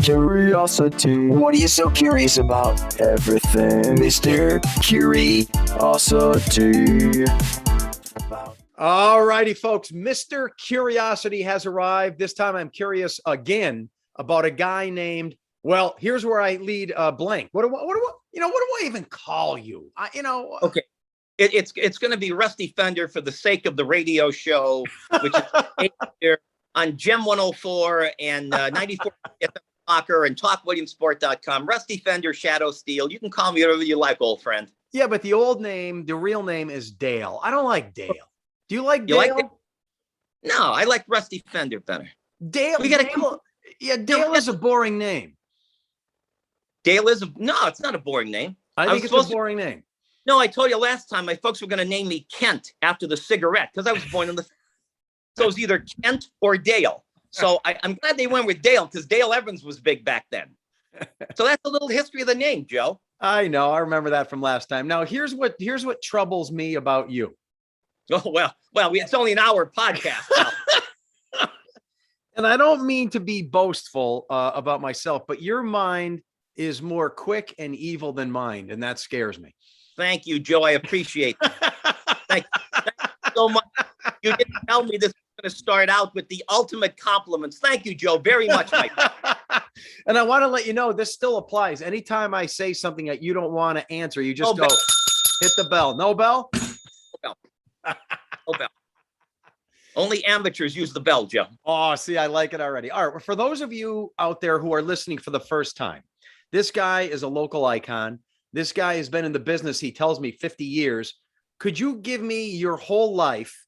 Curiosity. What are you so curious about? Everything, Mr. Curiosity. All righty, folks. Mr. Curiosity has arrived. This time I'm curious again about a guy named, well, here's where I lead blank. What do I even call you? Okay. It's going to be Rusty Fender for the sake of the radio show, which is here on Gem 104 and 94 Talker and TalkWilliamsport.com. Rusty Fender, Shadow Steel. You can call me whatever you like, old friend. Yeah, but the real name is Dale. I don't like Dale. Do you like Dale? Like no, I like Rusty Fender better. Dale. Dale is a boring name. Dale is no, it's not a boring name. I think it's a boring name. No, I told you last time my folks were going to name me Kent after the cigarette because I was born in the. So it was either Kent or Dale. So I'm glad they went with Dale because Dale Evans was big back then. So that's a little history of the name, Joe. I know. I remember that from last time. Now here's what troubles me about you. Oh, well, it's only an hour podcast now. And I don't mean to be boastful about myself, but your mind is more quick and evil than mine, and that scares me. Thank you, Joe. I appreciate that. Thank you so much. You didn't tell me this was going to start out with the ultimate compliments. Thank you, Joe, very much, Mike. And I want to let you know this still applies. Anytime I say something that you don't want to answer, you just go, hit the bell. No bell? No bell. No bell. Only amateurs use the bell, Joe. Oh, see, I like it already. All right. For those of you out there who are listening for the first time, this guy is a local icon. This guy has been in the business, he tells me, 50 years. Could you give me your whole life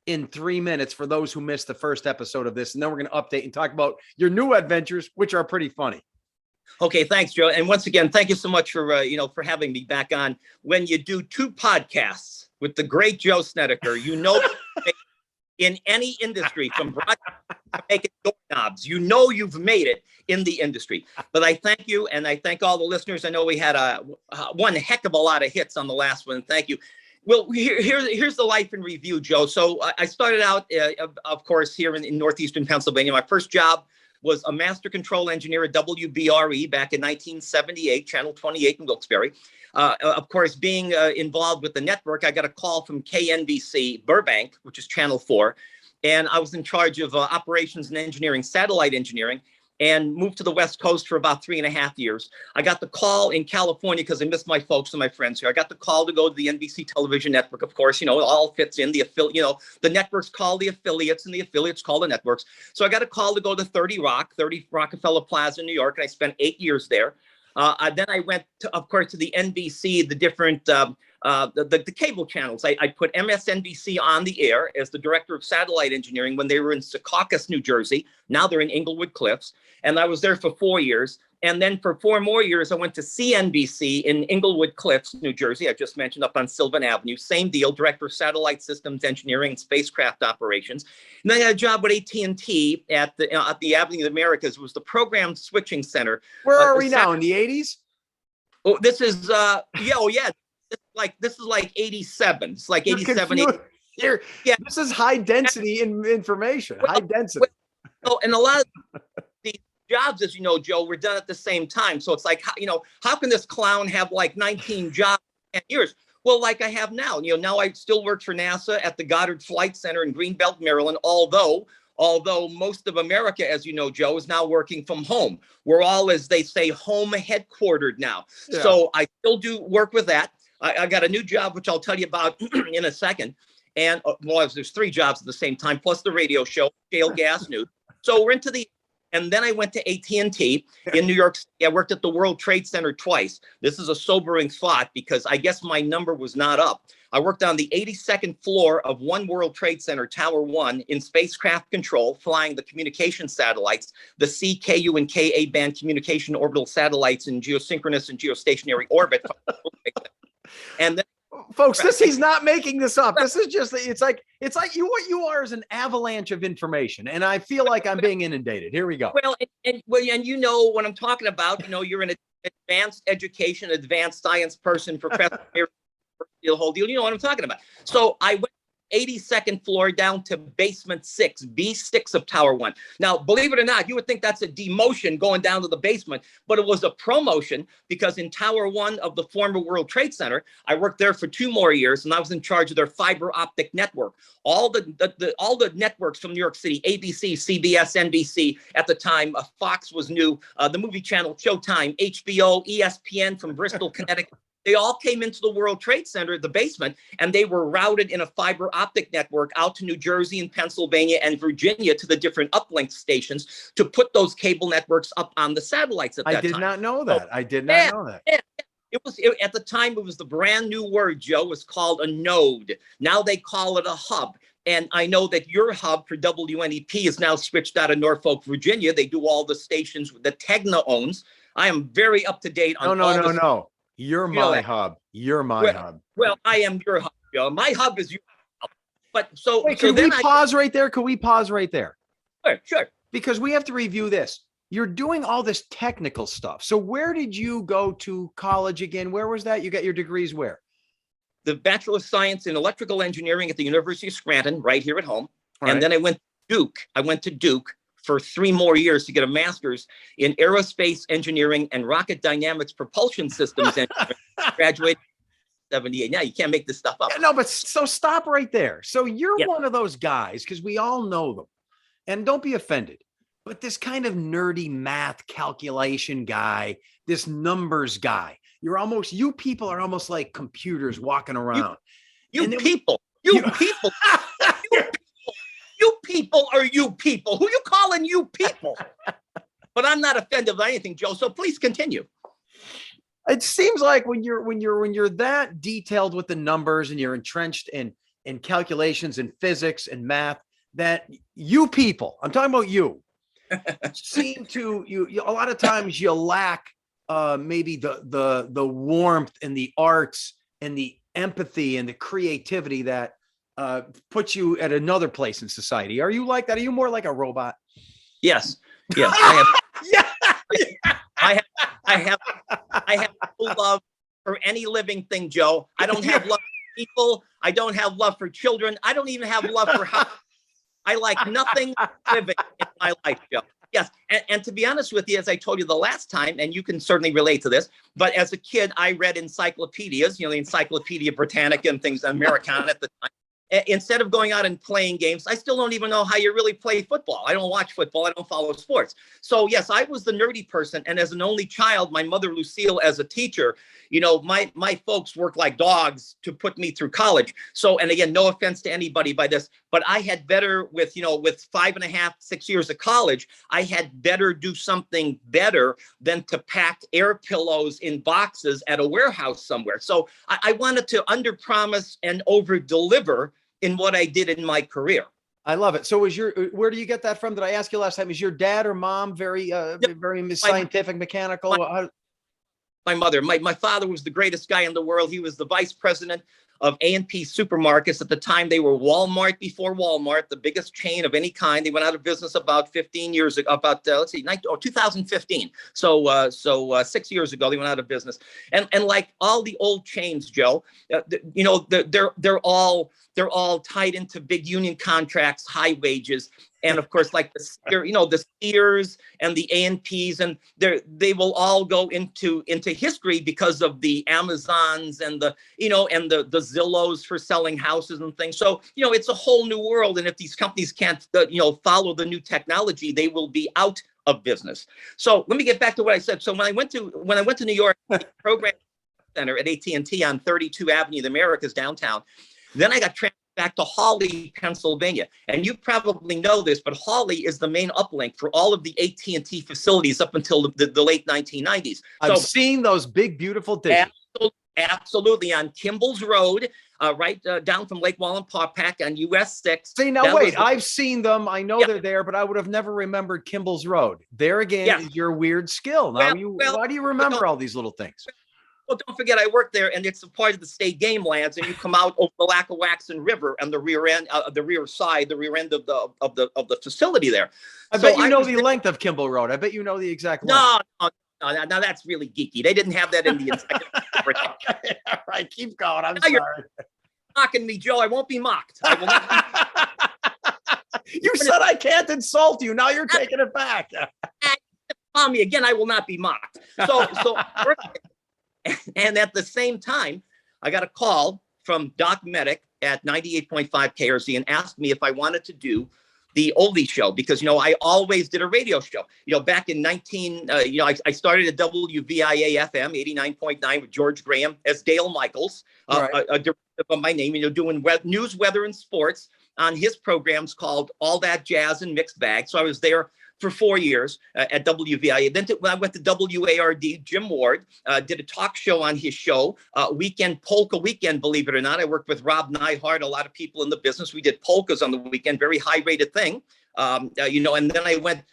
in 3 minutes for those who missed the first episode of this? And then we're going to update and talk about your new adventures, which are pretty funny. Okay, thanks, Joe. And once again, thank you so much for for having me back on. When you do two podcasts with the great Joe Snedeker, in any industry, from broadcast to making doorknobs, you've made it in the industry. But I thank you, and I thank all the listeners. I know we had one heck of a lot of hits on the last one. Thank you. Well, here's the life in review, Joe. So I started out, of course, here in northeastern Pennsylvania. My first job was a master control engineer at WBRE back in 1978, Channel 28 in Wilkes-Barre. Of course, being involved with the network, I got a call from KNBC Burbank, which is Channel 4, and I was in charge of operations and engineering, satellite engineering, and moved to the West Coast for about 3.5 years. I got the call in California because I missed my folks and my friends here. I got the call to go to the NBC television network. Of course, it all fits in the the networks call the affiliates and the affiliates call the networks. So I got a call to go to 30 Rockefeller Plaza, New York, and I spent 8 years there. Then I went, of course, to the NBC, the different the cable channels. I put MSNBC on the air as the director of satellite engineering when they were in Secaucus, New Jersey. Now they're in Inglewood Cliffs. And I was there for 4 years. And then for 4 more years, I went to CNBC in Inglewood Cliffs, New Jersey. I just mentioned up on Sylvan Avenue. Same deal, director of satellite systems engineering and spacecraft operations. And then I had a job with AT&T at the Avenue of the Americas. It was the program switching center. Where are we now, in the 80s? Oh, this is, yeah. This is like 87. It's like 87. Here, yeah. This is high density information. High density. Oh, and a lot of these jobs, as you know, Joe, were done at the same time. So it's like, how can this clown have like 19 jobs in 10 years? Well, like I have now. Now I still work for NASA at the Goddard Flight Center in Greenbelt, Maryland. Although most of America, as you know, Joe, is now working from home. We're all, as they say, home headquartered now. Yeah. So I still do work with that. I got a new job, which I'll tell you about in a second. And there's 3 jobs at the same time, plus the radio show, Shale Gas News. So we're into and then I went to AT&T in New York City. I worked at the World Trade Center twice. This is a sobering thought because I guess my number was not up. I worked on the 82nd floor of One World Trade Center, Tower 1, in spacecraft control, flying the communication satellites, the C, KU, and KA band communication orbital satellites in geosynchronous and geostationary orbit. And then, folks, he's not making this up. This is just, it's like what you are is an avalanche of information, and I feel like I'm being inundated. Here we go. Well, and you know what I'm talking about. You're an advanced education, advanced science person, professor, the whole deal. You know what I'm talking about. So I went 82nd floor down to basement 6, B6 of Tower 1. Now, believe it or not, you would think that's a demotion going down to the basement, but it was a promotion because in Tower 1 of the former World Trade Center, I worked there for 2 more years, and I was in charge of their fiber optic network. All the networks from New York City, ABC, CBS, NBC, at the time, Fox was new, the movie channel Showtime, HBO, ESPN from Bristol, Connecticut. They all came into the World Trade Center, the basement, and they were routed in a fiber optic network out to New Jersey and Pennsylvania and Virginia to the different uplink stations to put those cable networks up on the satellites at that time. I did not know that. I did not know that. At the time, it was the brand new word, Joe. It was called a node. Now they call it a hub. And I know that your hub for WNEP is now switched out of Norfolk, Virginia. They do all the stations that Tegna owns. I am very up to date on No. You're my hub. You're my hub. Well, I am your hub, Joe. My hub is your hub. But so, wait, so can we pause right there? Can we pause right there? Sure. Because we have to review this. You're doing all this technical stuff. So where did you go to college again? Where was that? You got your degrees where? The Bachelor of Science in Electrical Engineering at the University of Scranton, right here at home. All and then I went to Duke. I went to Duke for 3 more years to get a master's in aerospace engineering and rocket dynamics propulsion systems engineering. Graduated in 78. Now you can't make this stuff up. Yeah, no, but so stop right there. So you're one of those guys, because we all know them, and don't be offended, but this kind of nerdy math calculation guy, this numbers guy, you people are almost like computers walking around. You people. You people are you people. Who you calling you people? But I'm not offended by anything, Joe. So please continue. It seems like when you're that detailed with the numbers and you're entrenched in calculations and physics and math, that you people, I'm talking about you, seem to you a lot of times you lack maybe the warmth and the arts and the empathy and the creativity that puts you at another place in society. Are you like that? Are you more like a robot? Yes. I have no love for any living thing, Joe. I don't have love for people. I don't have love for children. I don't even have love for how I like nothing living in my life, Joe. Yes. And to be honest with you, as I told you the last time, and you can certainly relate to this, but as a kid, I read encyclopedias, the Encyclopedia Britannica and things, Americana at the time. Instead of going out and playing games, I still don't even know how you really play football. I don't watch football. I don't follow sports. So yes, I was the nerdy person. And as an only child, my mother, Lucille, as a teacher, my folks worked like dogs to put me through college. So, and again, no offense to anybody by this, but I had better with 5.5, 6 years of college, I had better do something better than to pack air pillows in boxes at a warehouse somewhere. So I wanted to underpromise and over-deliver in what I did in my career. I love it. So where do you get that from? Did I ask you last time? Is your dad or mom very scientific, mechanical? My mother. My father was the greatest guy in the world. He was the vice president of A&P supermarkets. At the time, they were Walmart before Walmart, the biggest chain of any kind. They went out of business about 15 years ago, 2015. So 6 years ago, they went out of business. And like all the old chains, Joe, they're all tied into big union contracts, high wages. And of course, like the Sears and the A&Ps, and they will all go into history because of the Amazons and the Zillows for selling houses and things. So it's a whole new world. And if these companies can't follow the new technology, they will be out of business. So let me get back to what I said. So when I went to New York, program center at AT&T on 32 Avenue of the Americas downtown, then I got transferred back to Hawley, Pennsylvania. And you probably know this, but Hawley is the main uplink for all of the AT&T facilities up until the late 1990s. I've seen those big, beautiful dishes. Absolutely. On Kimball's Road, right down from Lake Wallenpaupack on US 6. See, now wait, I've seen them. I know they're there, but I would have never remembered Kimball's Road. There again is your weird skill. Now, why do you remember all these little things? Well, don't forget, I worked there, and it's a part of the state game lands, and you come out over the Lackawaxen River and the rear end, the rear end of the facility there. I bet you know the length of Kimball Road. I bet you know the exact length. No, now that's really geeky. They didn't have that in the encyclopedia. Okay, all right, keep going. I'm sorry. mocking me, Joe. I won't be mocked. I will not be You said I can't insult you. Now you're taking it back. on me again. I will not be mocked. So, and at the same time, I got a call from Doc Medic at 98.5 KRZ and asked me if I wanted to do the oldie show, because, I always did a radio show, back in I started at WVIA FM 89.9 with George Graham as Dale Michaels, Right. a derivative of my name, doing news, weather, and sports on his programs called All That Jazz and Mixed Bag. So I was there for 4 years at WVIA. Then I went to WARD, Jim Ward, did a talk show on his show, Polka Weekend, believe it or not. I worked with Rob Neihart, a lot of people in the business. We did polkas on the weekend, very high rated thing. And then I went,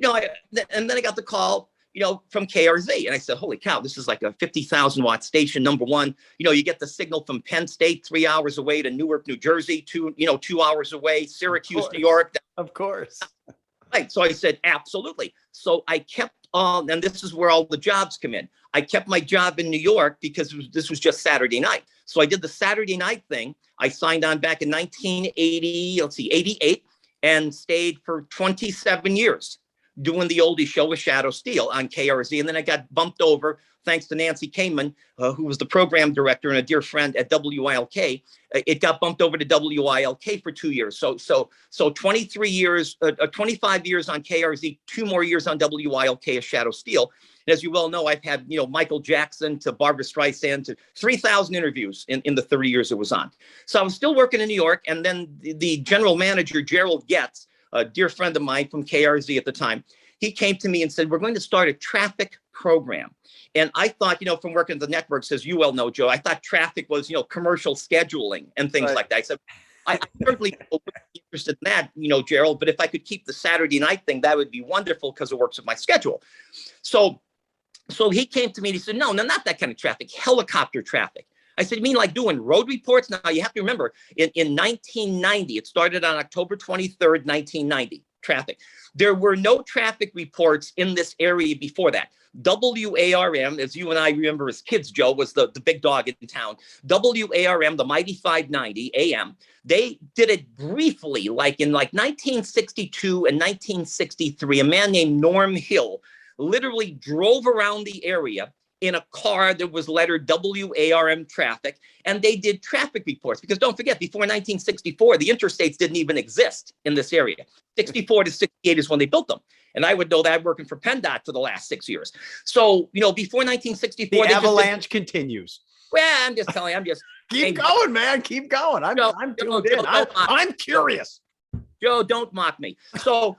and then I got the call, from KRZ. And I said, holy cow, this is like a 50,000 watt station, number one. You get the signal from Penn State, 3 hours away, to Newark, New Jersey, 2 hours away, Syracuse, New York. Of course. Right. So I said, absolutely. So I kept on, and this is where all the jobs come in. I kept my job in New York because this was just Saturday night. So I did the Saturday night thing. I signed on back in 88, and stayed for 27 years doing the oldie show with Shadow Steel on KRZ. And then I got bumped over, thanks to Nancy Kamen, who was the program director and a dear friend at WILK. It got bumped over to WILK for 2 years. So 23 years, 25 years on KRZ, 2 more years on WILK as Shadow Steel. And as you well know, I've had, Michael Jackson to Barbara Streisand to 3,000 interviews in the 30 years it was on. So I was still working in New York. And then the general manager, Gerald Getz, a dear friend of mine from KRZ at the time, he came to me and said, we're going to start a traffic program. And I thought, from working at the networks, as you well know, Joe, I thought traffic was, commercial scheduling and things like that. I said, I certainly would be interested in that, Gerald, but if I could keep the Saturday night thing, that would be wonderful because it works with my schedule. So he came to me and he said, no, not that kind of traffic, helicopter traffic. I said, you mean like doing road reports? Now, you have to remember, in 1990, it started on October 23rd, 1990, traffic. There were no traffic reports in this area before that. WARM, as you and I remember as kids, Joe, was the big dog in town. WARM, the mighty 590 AM, they did it briefly, like in 1962 and 1963. A man named Norm Hill literally drove around the area in a car that was lettered WARM traffic, and they did traffic reports. Because don't forget, before 1964, the interstates didn't even exist in this area. 64 to 68 is when they built them. And I would know that working for PennDOT for the last 6 years. So, before 1964, the avalanche continues. Well, I'm just telling you, Keep going, man. Keep going. I'm tuned in. I'm curious. Joe, don't mock me. So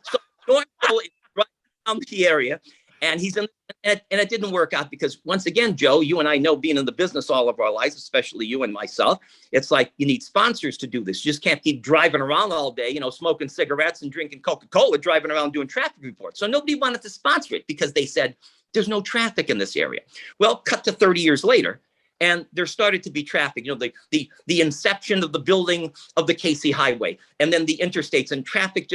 Norm Hill is right around the area. And he's in, and it didn't work out because, once again, Joe, you and I know, being in the business all of our lives, especially you and myself, it's like you need sponsors to do this. You just can't keep driving around all day, smoking cigarettes and drinking Coca-Cola, driving around doing traffic reports. So nobody wanted to sponsor it because they said there's no traffic in this area. Well, cut to 30 years later, and there started to be traffic, the inception of the building of the Casey Highway, and then the interstates, and traffic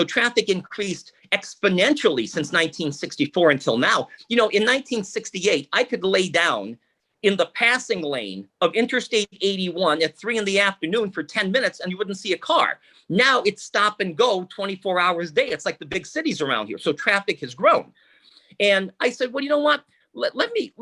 traffic increased exponentially since 1964 until now. In 1968, I could lay down in the passing lane of Interstate 81 at 3 p.m. for 10 minutes and you wouldn't see a car. Now it's stop and go 24 hours a day. It's like the big cities around here. So traffic has grown. And I said, well, you know what? Let me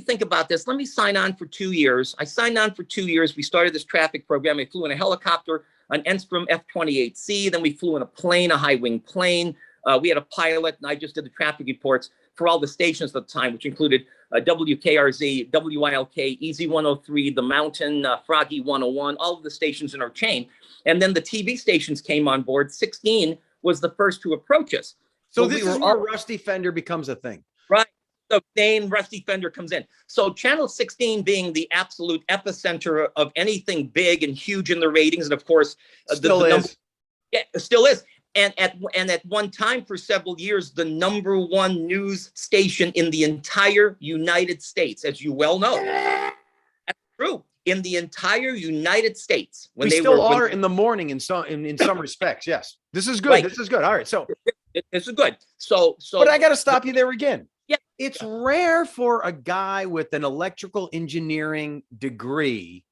think about this. Let me sign on for 2 years. I signed on for 2 years. We started this traffic program. I flew in a helicopter, an Enstrom F-28C. Then we flew in a plane, a high-wing plane. We had a pilot, and I just did the traffic reports for all the stations at the time, which included WKRZ, WILK, Easy 103, The Mountain, Froggy 101, all of the stations in our chain. And then the TV stations came on board. 16 was the first to approach us. So this is where Rusty Fender becomes a thing. Right. The name Rusty Fender comes in. So Channel 16 being the absolute epicenter of anything big and huge in the ratings. And of course, still is. Yeah, still is. And at one time for several years, the #1 news station in the entire United States, as you well know. That's true. In the entire United States. When they still are in the morning in some respects. Yes. This is good. Right. This is good. All right. So this is good. So but I got to stop you there again. Yeah. It's rare for a guy with an electrical engineering degree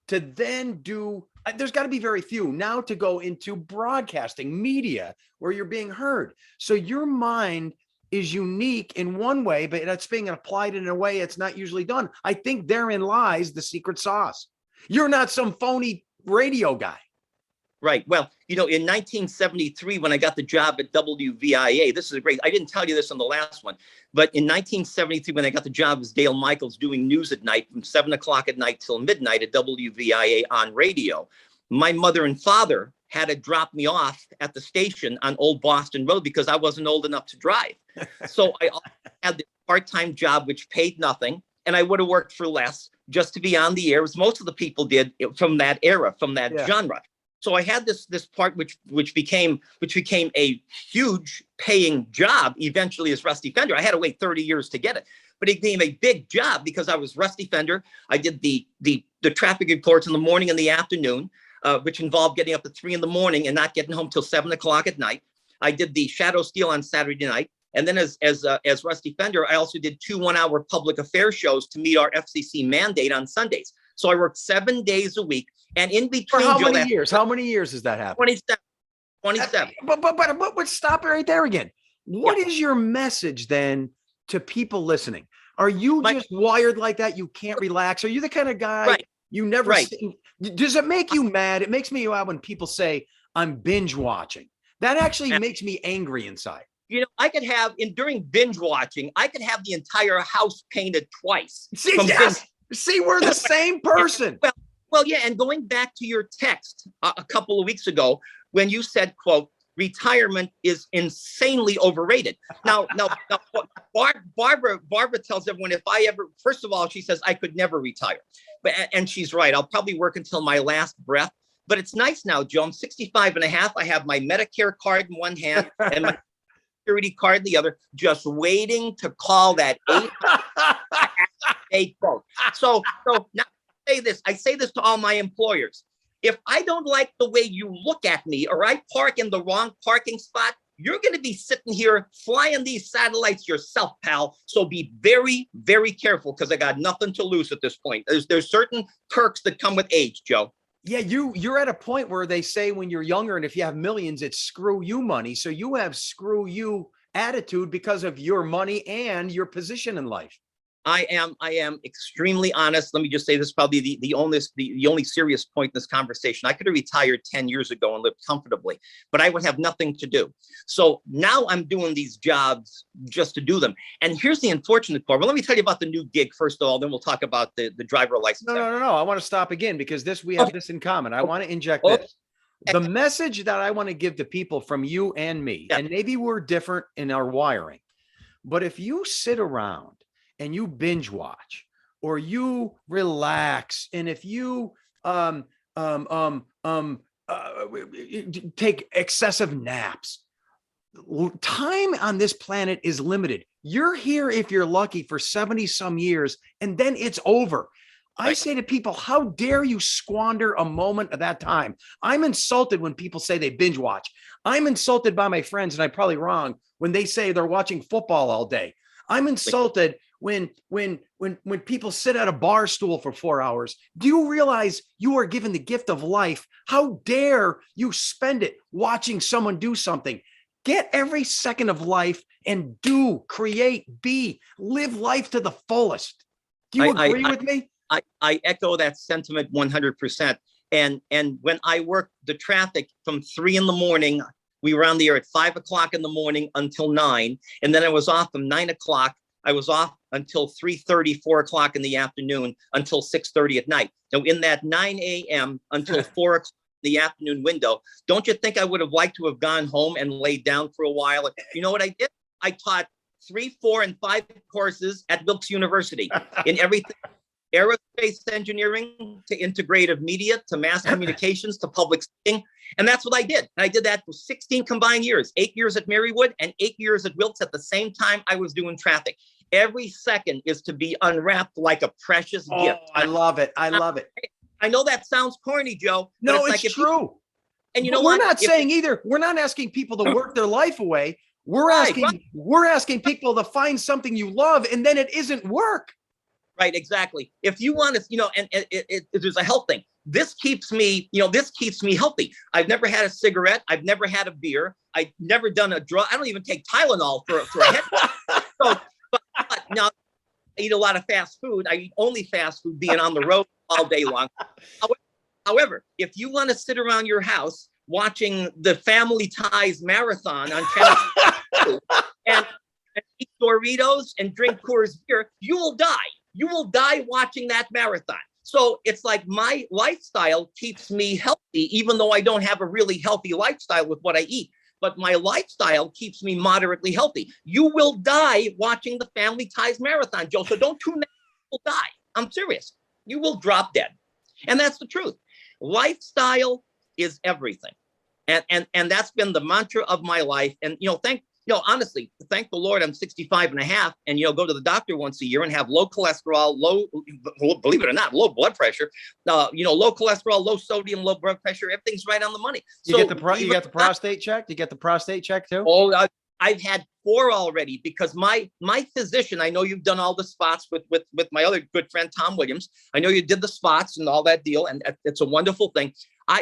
to then do, there's got to be very few now to go into broadcasting media where you're being heard. So your mind is unique in one way, but that's being applied in a way it's not usually done. I think therein lies the secret sauce. You're not some phony radio guy. Right. Well, in 1973, when I got the job at WVIA, this is I didn't tell you this on the last one, but in 1973, when I got the job as Dale Mikolaczyk doing news at night from 7 o'clock at night till midnight at WVIA on radio, my mother and father had to drop me off at the station on Old Boston Road because I wasn't old enough to drive. So I had this part-time job, which paid nothing. And I would have worked for less just to be on the air, as most of the people did from that era, from that genre. So I had this part which became a huge paying job eventually as Rusty Fender. I had to wait 30 years to get it, but it became a big job because I was Rusty Fender. I did the traffic reports in the morning and the afternoon, which involved getting up at 3 a.m. and not getting home till 7 o'clock at night. I did the Shadow Steel on Saturday night. And then as Rusty Fender, I also did 2 one-hour public affairs shows to meet our FCC mandate on Sundays. So I worked 7 days a week. And in between, for how many years? How many years has that happened? 27. But stop it right there again. What is your message then to people listening? Are you just wired like that? You can't relax? Are you the kind of guy you never see? Does it make you mad? It makes me mad when people say I'm binge watching. That actually makes me angry inside. I could have during binge watching, I could have the entire house painted twice. See, we're the same person. Well, yeah. And going back to your text a couple of weeks ago, when you said, quote, retirement is insanely overrated. Now, Barbara tells everyone first of all, she says, I could never retire. And she's right. I'll probably work until my last breath. But it's nice now, Joe. I'm 65 and a half. I have my Medicare card in one hand and my security card in the other, just waiting to call that 8 quote. So now I say this to all my employers. If I don't like the way you look at me or I park in the wrong parking spot, you're going to be sitting here flying these satellites yourself, pal. So be very, very careful because I got nothing to lose at this point. There's certain perks that come with age, Joe. Yeah, you're at a point where they say when you're younger and if you have millions, it's screw you money. So you have screw you attitude because of your money and your position in life. I am extremely honest. Let me just say this is probably the only serious point in this conversation. I could have retired 10 years ago and lived comfortably, but I would have nothing to do. So now I'm doing these jobs just to do them. And here's the unfortunate part. Well, let me tell you about the new gig first of all, then we'll talk about the driver license. No. I want to stop again because we have this in common. I want to inject this. The message that I want to give to people from you and me, and maybe we're different in our wiring, but if you sit around and you binge watch or you relax, and if you take excessive naps, time on this planet is limited. You're here, if you're lucky, for 70 some years, and then it's over. I say to people, how dare you squander a moment of that time? I'm insulted when people say they binge watch. I'm insulted by my friends, and I'm probably wrong, when they say they're watching football all day. I'm insulted when people sit at a bar stool for 4 hours. Do you realize you are given the gift of life? How dare you spend it watching someone do something? Get every second of life and create, live life to the fullest. Do you agree with me? I echo that sentiment 100%. And when I worked the traffic from 3 a.m, we were on the air at 5 o'clock in the morning until 9. And then I was off from 9 o'clock. I was off until 3:30, 4 o'clock in the afternoon until 6:30 at night. Now, in that 9 a.m. until 4 o'clock in the afternoon window, don't you think I would have liked to have gone home and laid down for a while? You know what I did? I taught 3, 4, and 5 courses at Wilkes University in everything. Aerospace engineering to integrative media to mass communications to public speaking. And that's what I did. And I did that for 16 combined years, 8 years at Marywood and 8 years at Wilkes at the same time I was doing traffic. Every second is to be unwrapped like a precious gift. I love it. I love it. I know that sounds corny, Joe. No, it's like true. And you know what? We're not saying either. We're not asking people to work their life away. We're asking people to find something you love, and then it isn't work. Right, exactly. If you want to, and there's a health thing. this keeps me, this keeps me healthy. I've never had a cigarette. I've never had a beer. I've never done a drug. I don't even take Tylenol for a head. So, but now I eat a lot of fast food. I eat only fast food being on the road all day long. However, if you want to sit around your house watching the Family Ties marathon on Channel 2 and eat Doritos and drink Coors beer, you will die. You will die watching that marathon. So it's like my lifestyle keeps me healthy, even though I don't have a really healthy lifestyle with what I eat. But my lifestyle keeps me moderately healthy. You will die watching the Family Ties marathon, Joe. So don't too many people die. I'm serious. You will drop dead. And that's the truth. Lifestyle is everything. And that's been the mantra of my life. And, honestly, thank the Lord, I'm 65 and a half and, go to the doctor once a year and have low cholesterol, believe it or not, low blood pressure, low cholesterol, low sodium, low blood pressure. Everything's right on the money. You get the prostate checked? You get the prostate check too? Oh, I've had 4 already because my physician, I know you've done all the spots with my other good friend, Tom Williams. I know you did the spots and all that deal. And it's a wonderful thing.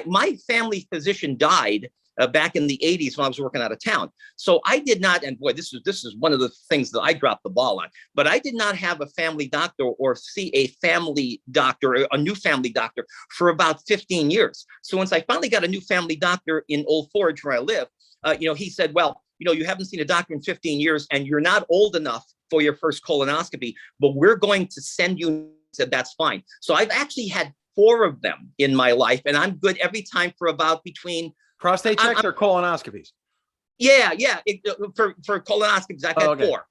My family physician died back in the 80s when I was working out of town. So I did not, and boy, this is one of the things that I dropped the ball on, but I did not have a family doctor or see a family doctor, a new family doctor for about 15 years. So once I finally got a new family doctor in Old Forge where I live, he said, well, you haven't seen a doctor in 15 years and you're not old enough for your first colonoscopy, but we're going to send you. Said, that's fine. So I've actually had 4 of them in my life and I'm good every time for about between prostate checks or colonoscopies? Yeah. For colonoscopies, I've had 4.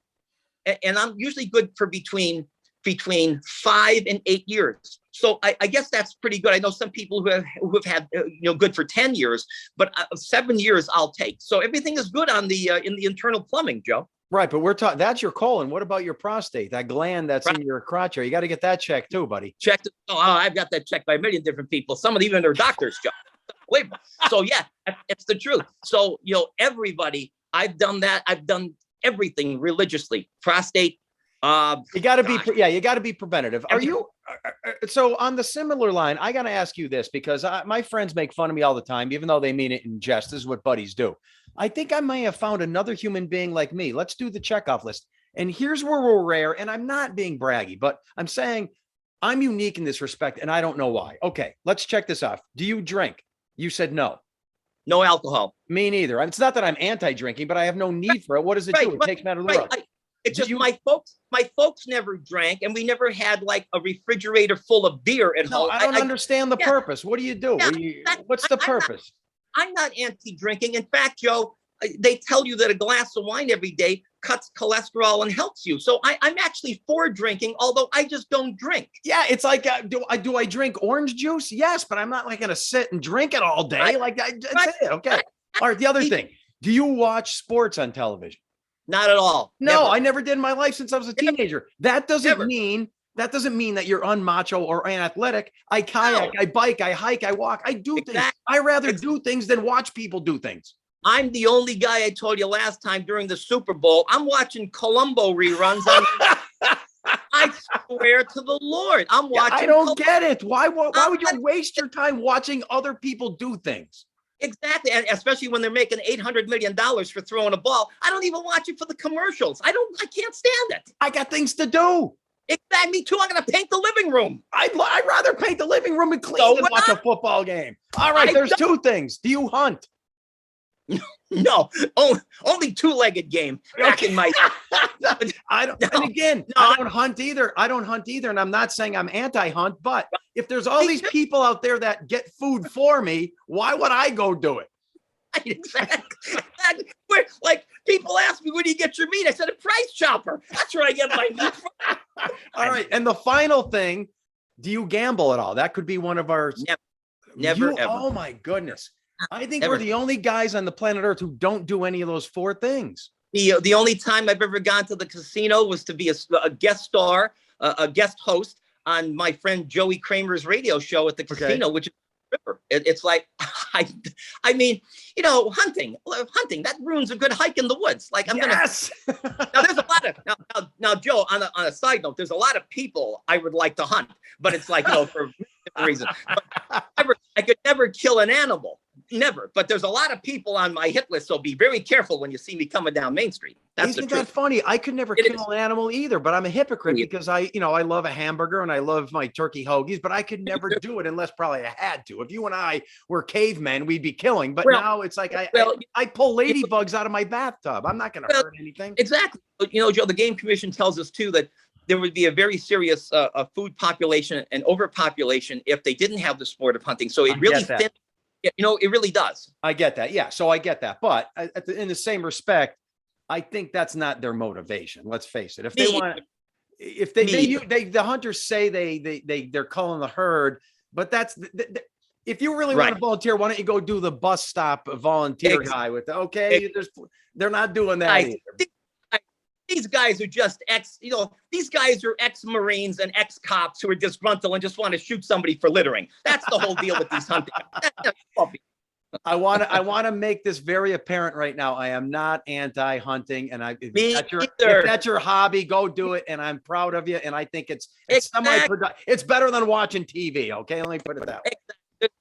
And I'm usually good for between 5 and 8 years. So I guess that's pretty good. I know some people who have had, good for 10 years, but 7 years I'll take. So everything is good on the in the internal plumbing, Joe. Right. But we're talking, that's your colon. What about your prostate, that gland that's in your crotch? You got to get that checked too, buddy. Checked. Oh, I've got that checked by a million different people. Some of them even their doctors, Joe. So yeah, it's the truth. So, everybody, I've done that. I've done everything religiously. Prostate. You got to be, you got to be preventative. Are you? So on the similar line, I got to ask you this because my friends make fun of me all the time, even though they mean it in jest. This is what buddies do. I think I may have found another human being like me. Let's do the checkoff list. And here's where we're rare. And I'm not being braggy, but I'm saying I'm unique in this respect. And I don't know why. Okay, let's check this off. Do you drink? You said no. No alcohol. Me neither. It's not that I'm anti-drinking, but I have no need for it. What does it do? It takes me out of the road. It's just my folks never drank, and we never had like a refrigerator full of beer at home. I don't understand the purpose. What do you do? What's the purpose? I'm not anti-drinking. In fact, Joe, they tell you that a glass of wine every day cuts cholesterol and helps you. So I'm actually for drinking, although I just don't drink. Yeah, it's like, do I drink orange juice? Yes, but I'm not like going to sit and drink it all day. That's it. Okay. All right. The other thing, do you watch sports on television? Not at all. No, Never. I never did in my life since I was a teenager. That doesn't mean that you're unmacho or unathletic. I kayak, I bike, I hike, I walk. I do things. I rather do things than watch people do things. I'm the only guy I told you last time during the Super Bowl. I'm watching Columbo reruns on. I swear to the Lord, I'm watching. I don't get it. Why would you waste your time watching other people do things? Exactly, and especially when they're making $800 million for throwing a ball. I don't even watch it for the commercials. I can't stand it. I got things to do. Exactly, me too. I'm going to paint the living room. I'd rather paint the living room and clean than watch a football game. All right, there's 2 things. Do you hunt? No, only 2-legged game. Back in my. I don't. No, and again, no, I don't hunt either. I don't hunt either, and I'm not saying I'm anti-hunt. But if there's all these people out there that get food for me, why would I go do it? Exactly. Where, like, people ask me, where do you get your meat? I said, a Price Chopper. That's where I get my meat from. All right, and the final thing: do you gamble at all? That could be one of our. Never ever. Oh my goodness. I think we're the only guys on the planet Earth who don't do any of those 4 things. The only time I've ever gone to the casino was to be a guest star, a guest host on my friend Joey Kramer's radio show at the casino, which is river. It's like, I mean, hunting, that ruins a good hike in the woods. Like now there's a lot of, now Joe, on a side note, there's a lot of people I would like to hunt, but it's like, for reason. But I could never kill an animal. Never. But there's a lot of people on my hit list, so be very careful when you see me coming down Main Street. That's the Isn't truth. that funny? I could never kill an animal either, but I'm a hypocrite Yeah. because I love a hamburger and I love my turkey hoagies, but I could never do it unless probably I had to. If you and I were cavemen, we'd be killing. But now it's like I pull ladybugs out of my bathtub. I'm not going to hurt anything. Exactly. But, Joe, the Game Commission tells us too that there would be a very serious food population and overpopulation if they didn't have the sport of hunting. So it really thin. It really does. I get that. Yeah. So I get that. But in the same respect, I think that's not their motivation. Let's face it. If they want, if the hunters say they're calling the herd, but that's if you really want to volunteer, why don't you go do the bus stop volunteer guy with they're not doing that either. These guys are just these guys are ex-Marines and ex-cops who are disgruntled and just want to shoot somebody for littering. That's the whole deal with these hunting. I want to make this very apparent right now. I am not anti-hunting, and if that's your hobby, go do it. And I'm proud of you. And I think it's it's better than watching TV. Okay, let me put it that way.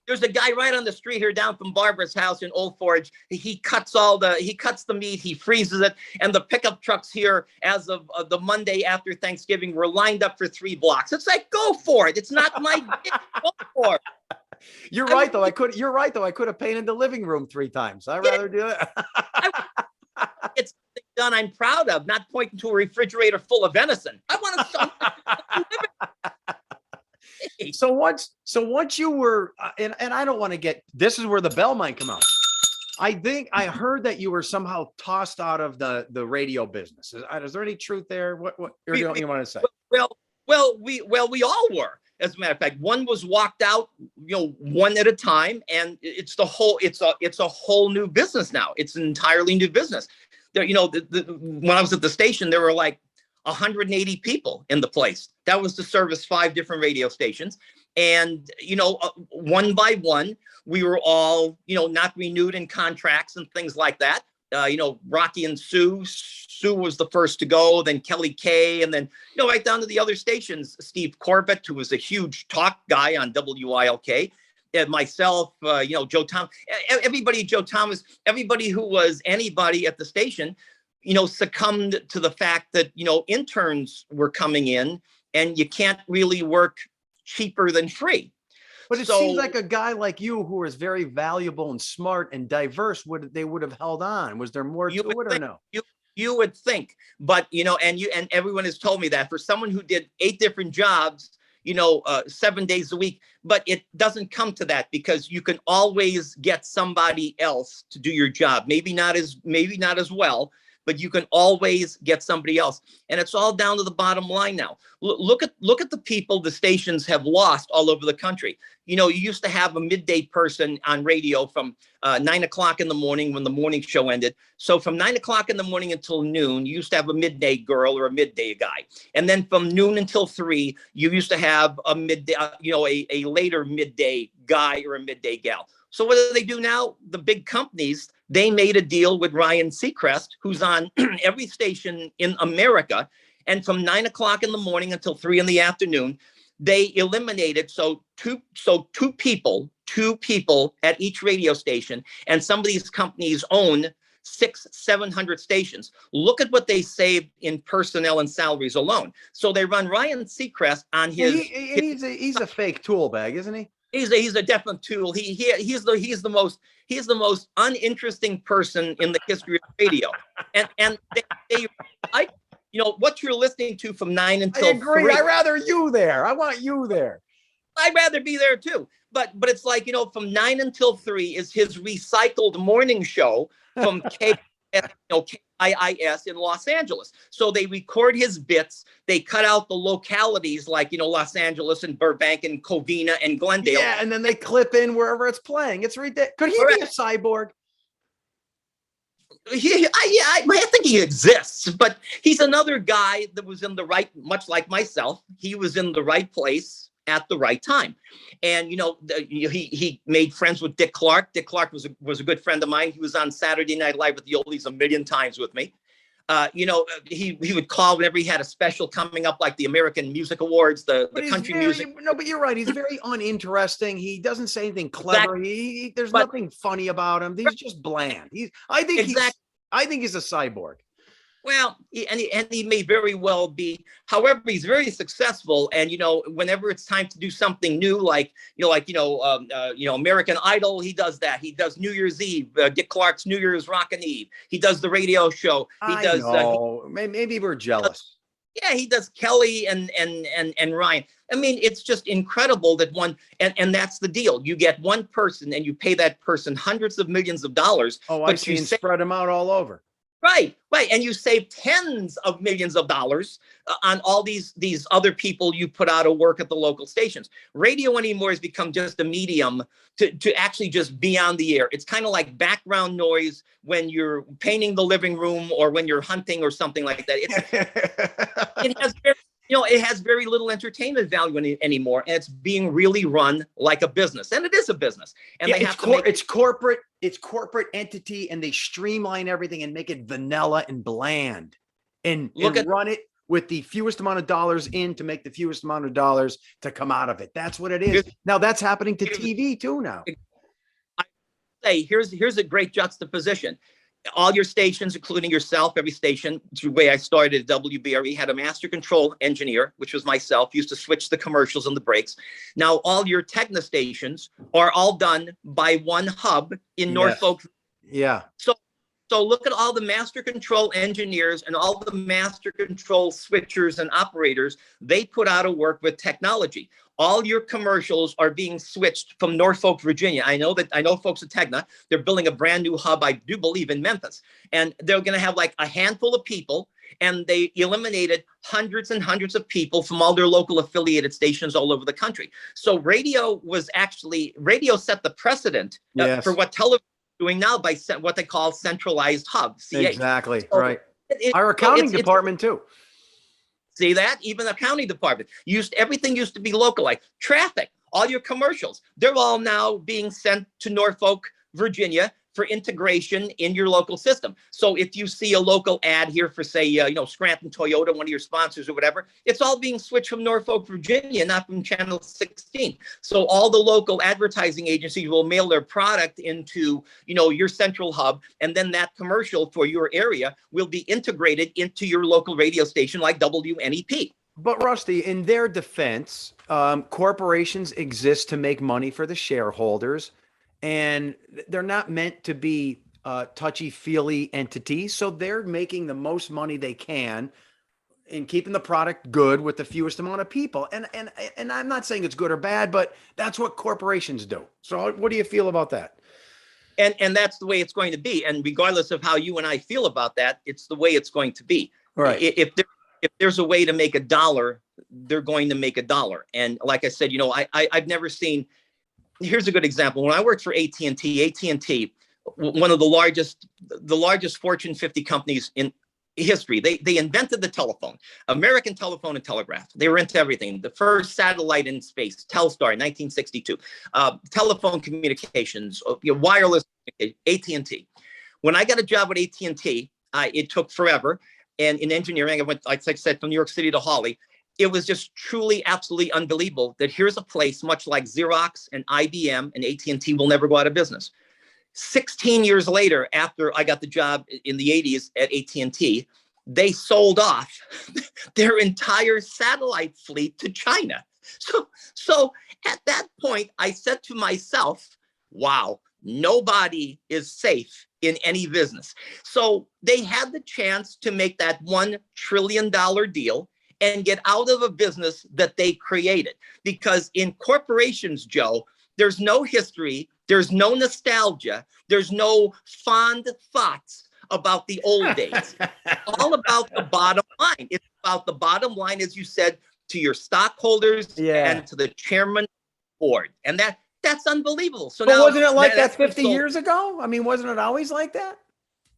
There's a guy right on the street here down from Barbara's house in Old Forge. He cuts the meat, he freezes it, and the pickup trucks here as of the Monday after Thanksgiving were lined up for 3 blocks. It's like, go for it. It's not my go for it. You're right though. I could have painted the living room 3 times. I'd rather do it. It's done I'm proud of, not pointing to a refrigerator full of venison. I want to show So once you were, and I don't want to get, this is where the bell might come out. I think I heard that you were somehow tossed out of the radio business. Is there any truth there? What you want to say? Well, we all were. As a matter of fact, one was walked out, one at a time, and it's a whole new business now. It's an entirely new business. There, when I was at the station, there were like 180 people in the place. That was to service 5 different radio stations. And, one by one, we were all, not renewed in contracts and things like that. Rocky and Sue was the first to go, then Kelly Kay, and then, right down to the other stations, Steve Corbett, who was a huge talk guy on WILK, and myself, Joe Thomas, Joe Thomas, everybody who was anybody at the station, succumbed to the fact that, interns were coming in and you can't really work cheaper than free. But it seems like a guy like you who is very valuable and smart and diverse would have held on. Was there more to it or no? You would think, but and everyone has told me that for someone who did 8 different jobs, 7 days a week, but it doesn't come to that because you can always get somebody else to do your job. Maybe not as well, but you can always get somebody else. And it's all down to the bottom line now. Look at the people the stations have lost all over the country. You used to have a midday person on radio from 9 o'clock in the morning when the morning show ended. So from 9 o'clock in the morning until noon, you used to have a midday girl or a midday guy. And then from noon until 3, you used to have a midday, a later midday guy or a midday gal. So what do they do now? The big companies, they made a deal with Ryan Seacrest, who's on every station in America. And from 9 o'clock in the morning until 3 in the afternoon, they eliminated two people at each radio station. And some of these companies own 600-700 stations. Look at what they saved in personnel and salaries alone. So they run Ryan Seacrest on his. He's a fake tool bag, isn't he? He's a definite tool. He's the most uninteresting person in the history of radio. And what you're listening to from 9 until 3. I'd rather you there. I want you there. I'd rather be there too. But it's like, from 9 until 3 is his recycled morning show from KIIS in Los Angeles. So they record his bits. They cut out the localities like, Los Angeles and Burbank and Covina and Glendale. Yeah, and then they clip in wherever it's playing. It's ridiculous. Could he be a cyborg? I think he exists, but he's another guy that was in the right, much like myself. He was in the right place at the right time. And, he made friends with Dick Clark. Dick Clark was a good friend of mine. He was on Saturday Night Live with the Oldies a million times with me. He would call whenever he had a special coming up, like the American Music Awards, the country music. No, but you're right. He's very uninteresting. He doesn't say anything clever. Exactly. There's nothing funny about him. He's just bland. I think he's a cyborg. Well, he may very well be. However, he's very successful, and whenever it's time to do something new, American Idol, he does that. He does New Year's Eve, Dick Clark's New Year's Rockin' Eve. He does the radio show. Maybe we're jealous. He does Kelly and Ryan. I mean, it's just incredible that and that's the deal. You get one person and you pay that person hundreds of millions of dollars. Oh, I see. Spread them out all over. Right. And you save tens of millions of dollars on all these other people you put out of work at the local stations. Radio anymore has become just a medium to actually just be on the air. It's kind of like background noise when you're painting the living room or when you're hunting or something like that. It has very little entertainment value anymore, and it's being really run like a business, and it is a business. And it's corporate entity, and they streamline everything and make it vanilla and bland, and run it with the fewest amount of dollars in to make the fewest amount of dollars to come out of it. That's what it is. Now that's happening to TV too now. I say here's a great juxtaposition. All your stations, including yourself, every station, the way I started at WBRE, had a master control engineer, which was myself, used to switch the commercials and the breaks. Now, all your Tegna stations are all done by one hub in Norfolk. Yeah. So look at all the master control engineers and all the master control switchers and operators. They put out a work with technology. All your commercials are being switched from Norfolk, Virginia. I know folks at Tegna, they're building a brand new hub, I do believe, in Memphis. And they're going to have like a handful of people, and they eliminated hundreds and hundreds of people from all their local affiliated stations all over the country. So radio set the precedent for what television is doing now by what they call centralized hubs. Exactly, right. Our accounting department too. See that? Even the accounting department everything used to be localized. Traffic, all your commercials, they're all now being sent to Norfolk, Virginia for integration in your local system. So if you see a local ad here for, say, Scranton Toyota, one of your sponsors or whatever, it's all being switched from Norfolk, Virginia, not from Channel 16. So all the local advertising agencies will mail their product into, your central hub, and then that commercial for your area will be integrated into your local radio station like WNEP. But Rusty, in their defense, corporations exist to make money for the shareholders, and they're not meant to be touchy-feely entities. So they're making the most money they can in keeping the product good with the fewest amount of people. And I'm not saying it's good or bad, but that's what corporations do. So what do you feel about that? And that's the way it's going to be. And regardless of how you and I feel about that, it's the way it's going to be. Right. If there's a way to make a dollar, they're going to make a dollar. And like I said, I've never seen. Here's a good example. When I worked for AT&T, one of the largest Fortune 50 companies in history, they invented the telephone, American Telephone and Telegraph. They were into everything. The first satellite in space, Telstar, 1962, telephone communications, wireless, AT&T. When I got a job with AT&T, it took forever. And in engineering, I went, like I said, from New York City to Hawley. It was just truly, absolutely unbelievable that here's a place much like Xerox and IBM and AT&T will never go out of business. 16 years later, after I got the job in the 80s at AT&T, they sold off their entire satellite fleet to China. So at that point, I said to myself, wow, nobody is safe in any business. So they had the chance to make that $1 trillion deal and get out of a business that they created. Because in corporations, Joe, there's no history, there's no nostalgia, there's no fond thoughts about the old days. It's all about the bottom line. It's about the bottom line, as you said, to your stockholders and to the chairman of the board. And that's unbelievable. So but now, wasn't it like that 50 years ago? I mean, wasn't it always like that?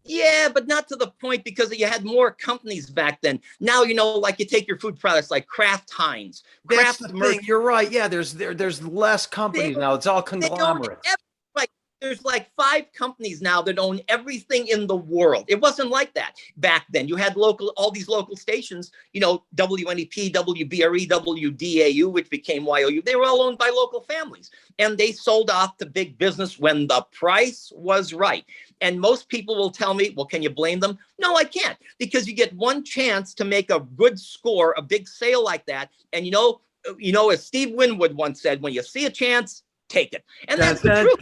Yeah, but not to the point, because you had more companies back then. Now, like you take your food products like Kraft Heinz. That's the thing. You're right. Yeah, there's less companies now. It's all conglomerates. Right. there's like 5 companies now that own everything in the world. It wasn't like that back then. You had all these local stations, WNEP, WBRE, WDAU, which became YOU. They were all owned by local families, and they sold off to big business when the price was right. And most people will tell me, well, can you blame them? No, I can't, because you get one chance to make a good score, a big sale like that. And as Steve Winwood once said, when you see a chance, take it. And that's the truth.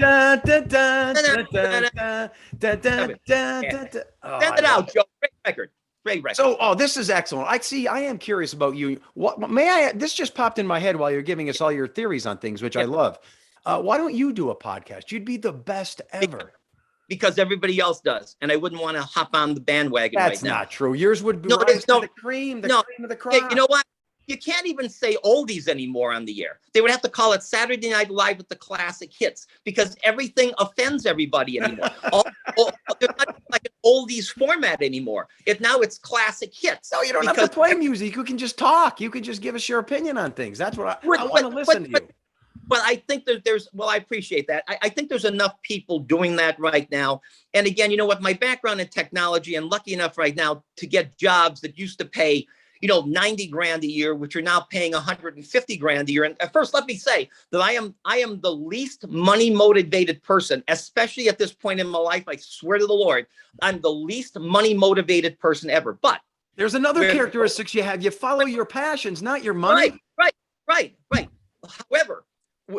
Send it out, Joe. Great record. Great record. So, this is excellent. I am curious about you. This just popped in my head while you're giving us all your theories on things, which I love. Why don't you do a podcast? You'd be the best ever. Because everybody else does, and I wouldn't want to hop on the bandwagon right now. That's not true. Yours would be the cream of the crop. You know what? You can't even say oldies anymore on the air. They would have to call it Saturday Night Live with the classic hits, because everything offends everybody anymore. There's not like an oldies format anymore. Now it's classic hits. No, you don't have to play music. You can just talk. You can just give us your opinion on things. That's what I want to listen to you. Well, I think that I appreciate that. I think there's enough people doing that right now. And again, you know what? My background in technology, and lucky enough right now to get jobs that used to pay, 90 grand a year, which are now paying 150 grand a year. And first, let me say that I am the least money motivated person, especially at this point in my life. I swear to the Lord, I'm the least money motivated person ever. But there's another characteristics you have. You follow your passions, not your money. Right. However,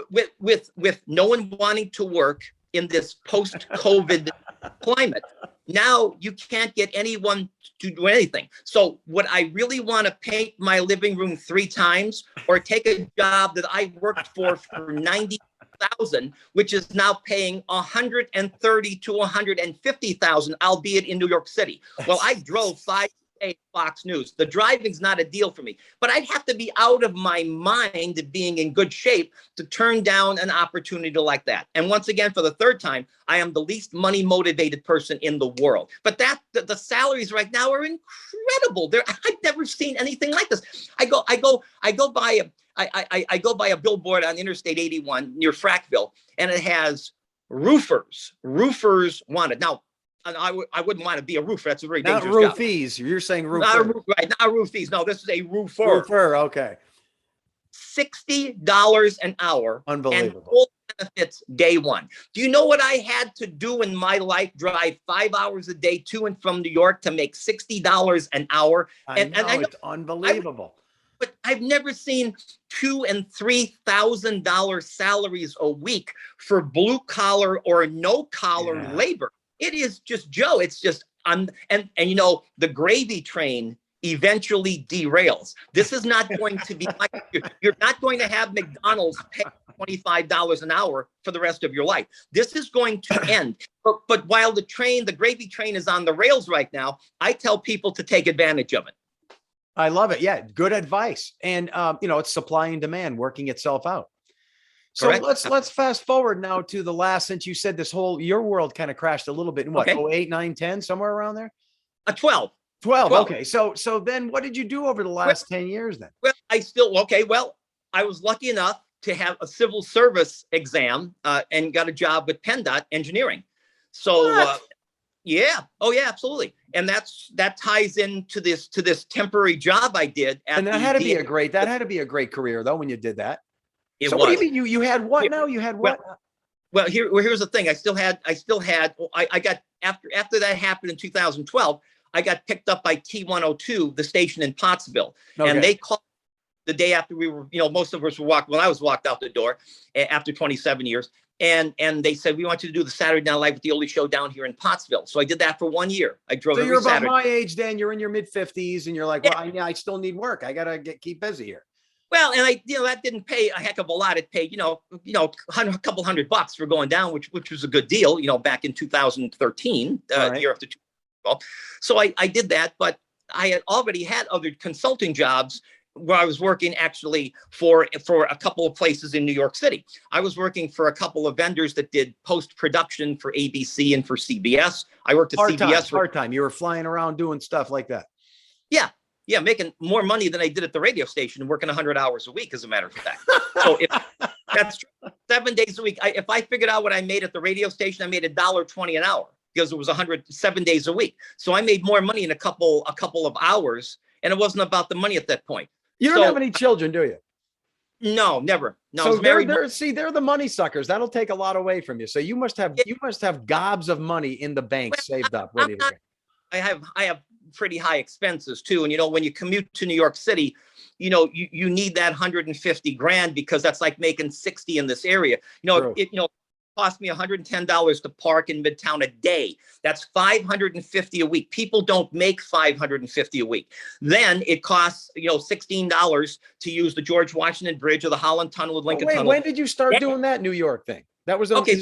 with no one wanting to work in this post-COVID climate, now you can't get anyone to do anything. So would I really want to paint my living room 3 times, or take a job that I worked for 90,000, which is now paying 130 to 150,000, albeit in New York City? Well, I drove 5 days Fox News. The driving's not a deal for me, but I'd have to be out of my mind of being in good shape to turn down an opportunity like that. And once again, for the 3rd time, I am the least money motivated person in the world. But the salaries right now are incredible. I've never seen anything like this. I go by a billboard on Interstate 81 near Frackville, and it has roofers wanted. Now, I wouldn't want to be a roofer. That's a very dangerous job. Not roofies. You're saying roofer. Not roofies. No, this is a roofer. Roofer, okay. $60 an hour. Unbelievable. And full benefits day one. Do you know what I had to do in my life? Drive 5 hours a day to and from New York to make $60 an hour. I know, it's unbelievable. But I've never seen $2,000 and $3,000 salaries a week for blue collar or no collar labor. It is just, Joe, it's just, and the gravy train eventually derails. This is not going to be like, you're not going to have McDonald's pay $25 an hour for the rest of your life. This is going to end. But while the gravy train is on the rails right now, I tell people to take advantage of it. I love it. Yeah, good advice. And, it's supply and demand working itself out. So let's fast forward now to the last, since you said your world kind of crashed a little bit in what, 08, 9, 10, somewhere around there? 12. 12. Okay. So then what did you do over the last 10 years then? Well, I was lucky enough to have a civil service exam and got a job with PennDOT engineering. So yeah. Oh yeah, absolutely. And that ties into this temporary job I did. And that had to be a great career though, when you did that. What do you mean you had what now? You had what? Well, here's the thing. I got after that happened in 2012, I got picked up by T102, the station in Pottsville. Okay. And they called the day after we were, most of us were when I was walked out the door after 27 years. And they said, we want you to do the Saturday Night Live with the Oldie Show down here in Pottsville. So I did that for 1 year. I drove every Saturday. So you're about my age then, you're in your mid 50s and you're like, well, I still need work. I got to keep busy here. Well, and that didn't pay a heck of a lot. It paid, a couple $100 for going down, which was a good deal, back in 2013, year after 2012. So I did that, but I had already had other consulting jobs where I was working actually for a couple of places in New York City. I was working for a couple of vendors that did post-production for ABC and for CBS. I worked at CBS. Part-time. You were flying around doing stuff like that. Yeah, making more money than I did at the radio station and working 100 hours a week, as a matter of fact. So that's true. 7 days a week. If I figured out what I made at the radio station, I made $1.20 an hour because it was 107 days a week. So I made more money in a couple of hours, and it wasn't about the money at that point. You don't have any children, do you? No, never. No, So I was married. they're the money suckers. That'll take a lot away from you. So you must have gobs of money in the bank saved up, ready to go. I have pretty high expenses too. And, when you commute to New York City, you need that 150 grand because that's like making 60 in this area. It cost me $110 to park in Midtown a day. That's $550 a week. People don't make $550 a week. Then it costs, $16 to use the George Washington Bridge or the Holland Tunnel or Lincoln Tunnel. When did you start doing that New York thing? That was okay.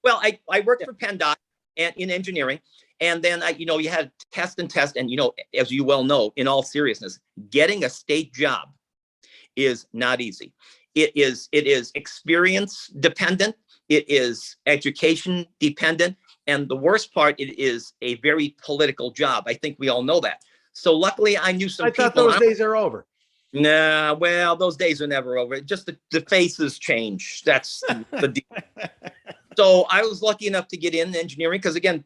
Well, I worked for PennDOT and in engineering. And then, you had test, and, as you well know, in all seriousness, getting a state job is not easy. It is experience dependent. It is education dependent. And the worst part, it is a very political job. I think we all know that. So luckily, I knew some people. I thought those days are over. Nah, well, those days are never over. Just the faces change. That's the deal. So I was lucky enough to get in engineering because, again,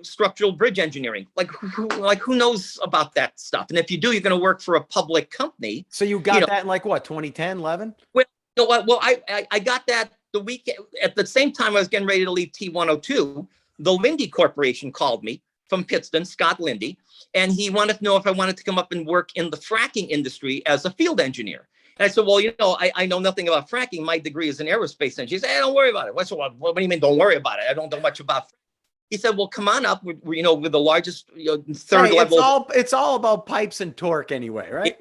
structural bridge engineering, who knows about that stuff? And if you do, you're going to work for a public company. So you got that in 2010, 11? Well, I got that the week at the same time I was getting ready to leave T102. The Lindy Corporation called me from Pittston, Scott Lindy, and he wanted to know if I wanted to come up and work in the fracking industry as a field engineer. And I said, well, I know nothing about fracking. My degree is in aerospace engineering. He said, hey, don't worry about it. What do you mean, don't worry about it? I don't know much about fracking. He said, well, come on up. We're with the largest third level. It's all about pipes and torque anyway, right?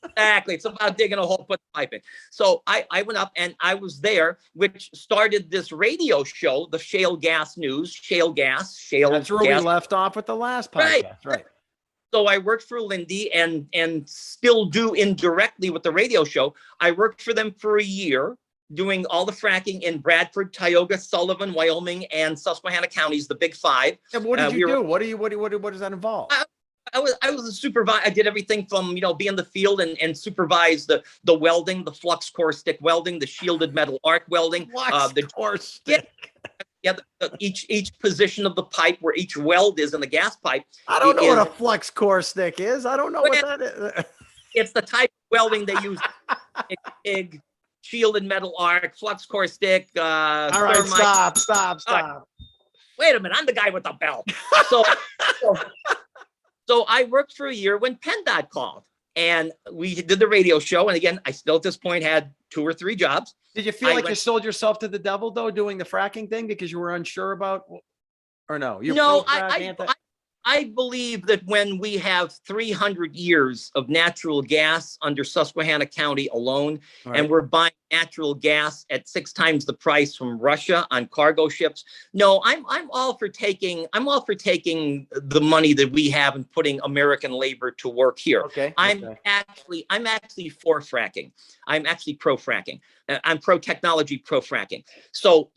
Exactly. It's about digging a hole, put the pipe in. So I went up and I was there, which started this radio show, the Shale Gas News, Shale Gas. That's where we left off with the last podcast, right? So I worked for Lindy and still do indirectly with the radio show. I worked for them for a year doing all the fracking in Bradford, Tioga, Sullivan, Wyoming, and Susquehanna counties, the big five. And what did you do? What does that involve? I was a supervisor. I did everything from, be in the field and supervise the welding, the flux core stick welding, the shielded metal arc welding. The core stick. Yeah, each position of the pipe where each weld is in the gas pipe. I don't know what a flux core stick is. I don't know what that is. It's the type of welding they use. Big shielded metal arc, flux core stick. All right, stop. Wait a minute, I'm the guy with the belt. So I worked for a year when PennDOT called. And we did the radio show. And again, I still at this point had 2 or 3 jobs. Did you feel like you sold yourself to the devil, though, doing the fracking thing because you were unsure about, or no? No, I believe that when we have 300 years of natural gas under Susquehanna County alone, right, and we're buying natural gas at 6 times the price from Russia on cargo ships. No, I'm all for taking the money that we have and putting American labor to work here. Okay. I'm actually for fracking. I'm actually pro fracking. I'm pro technology, pro fracking. So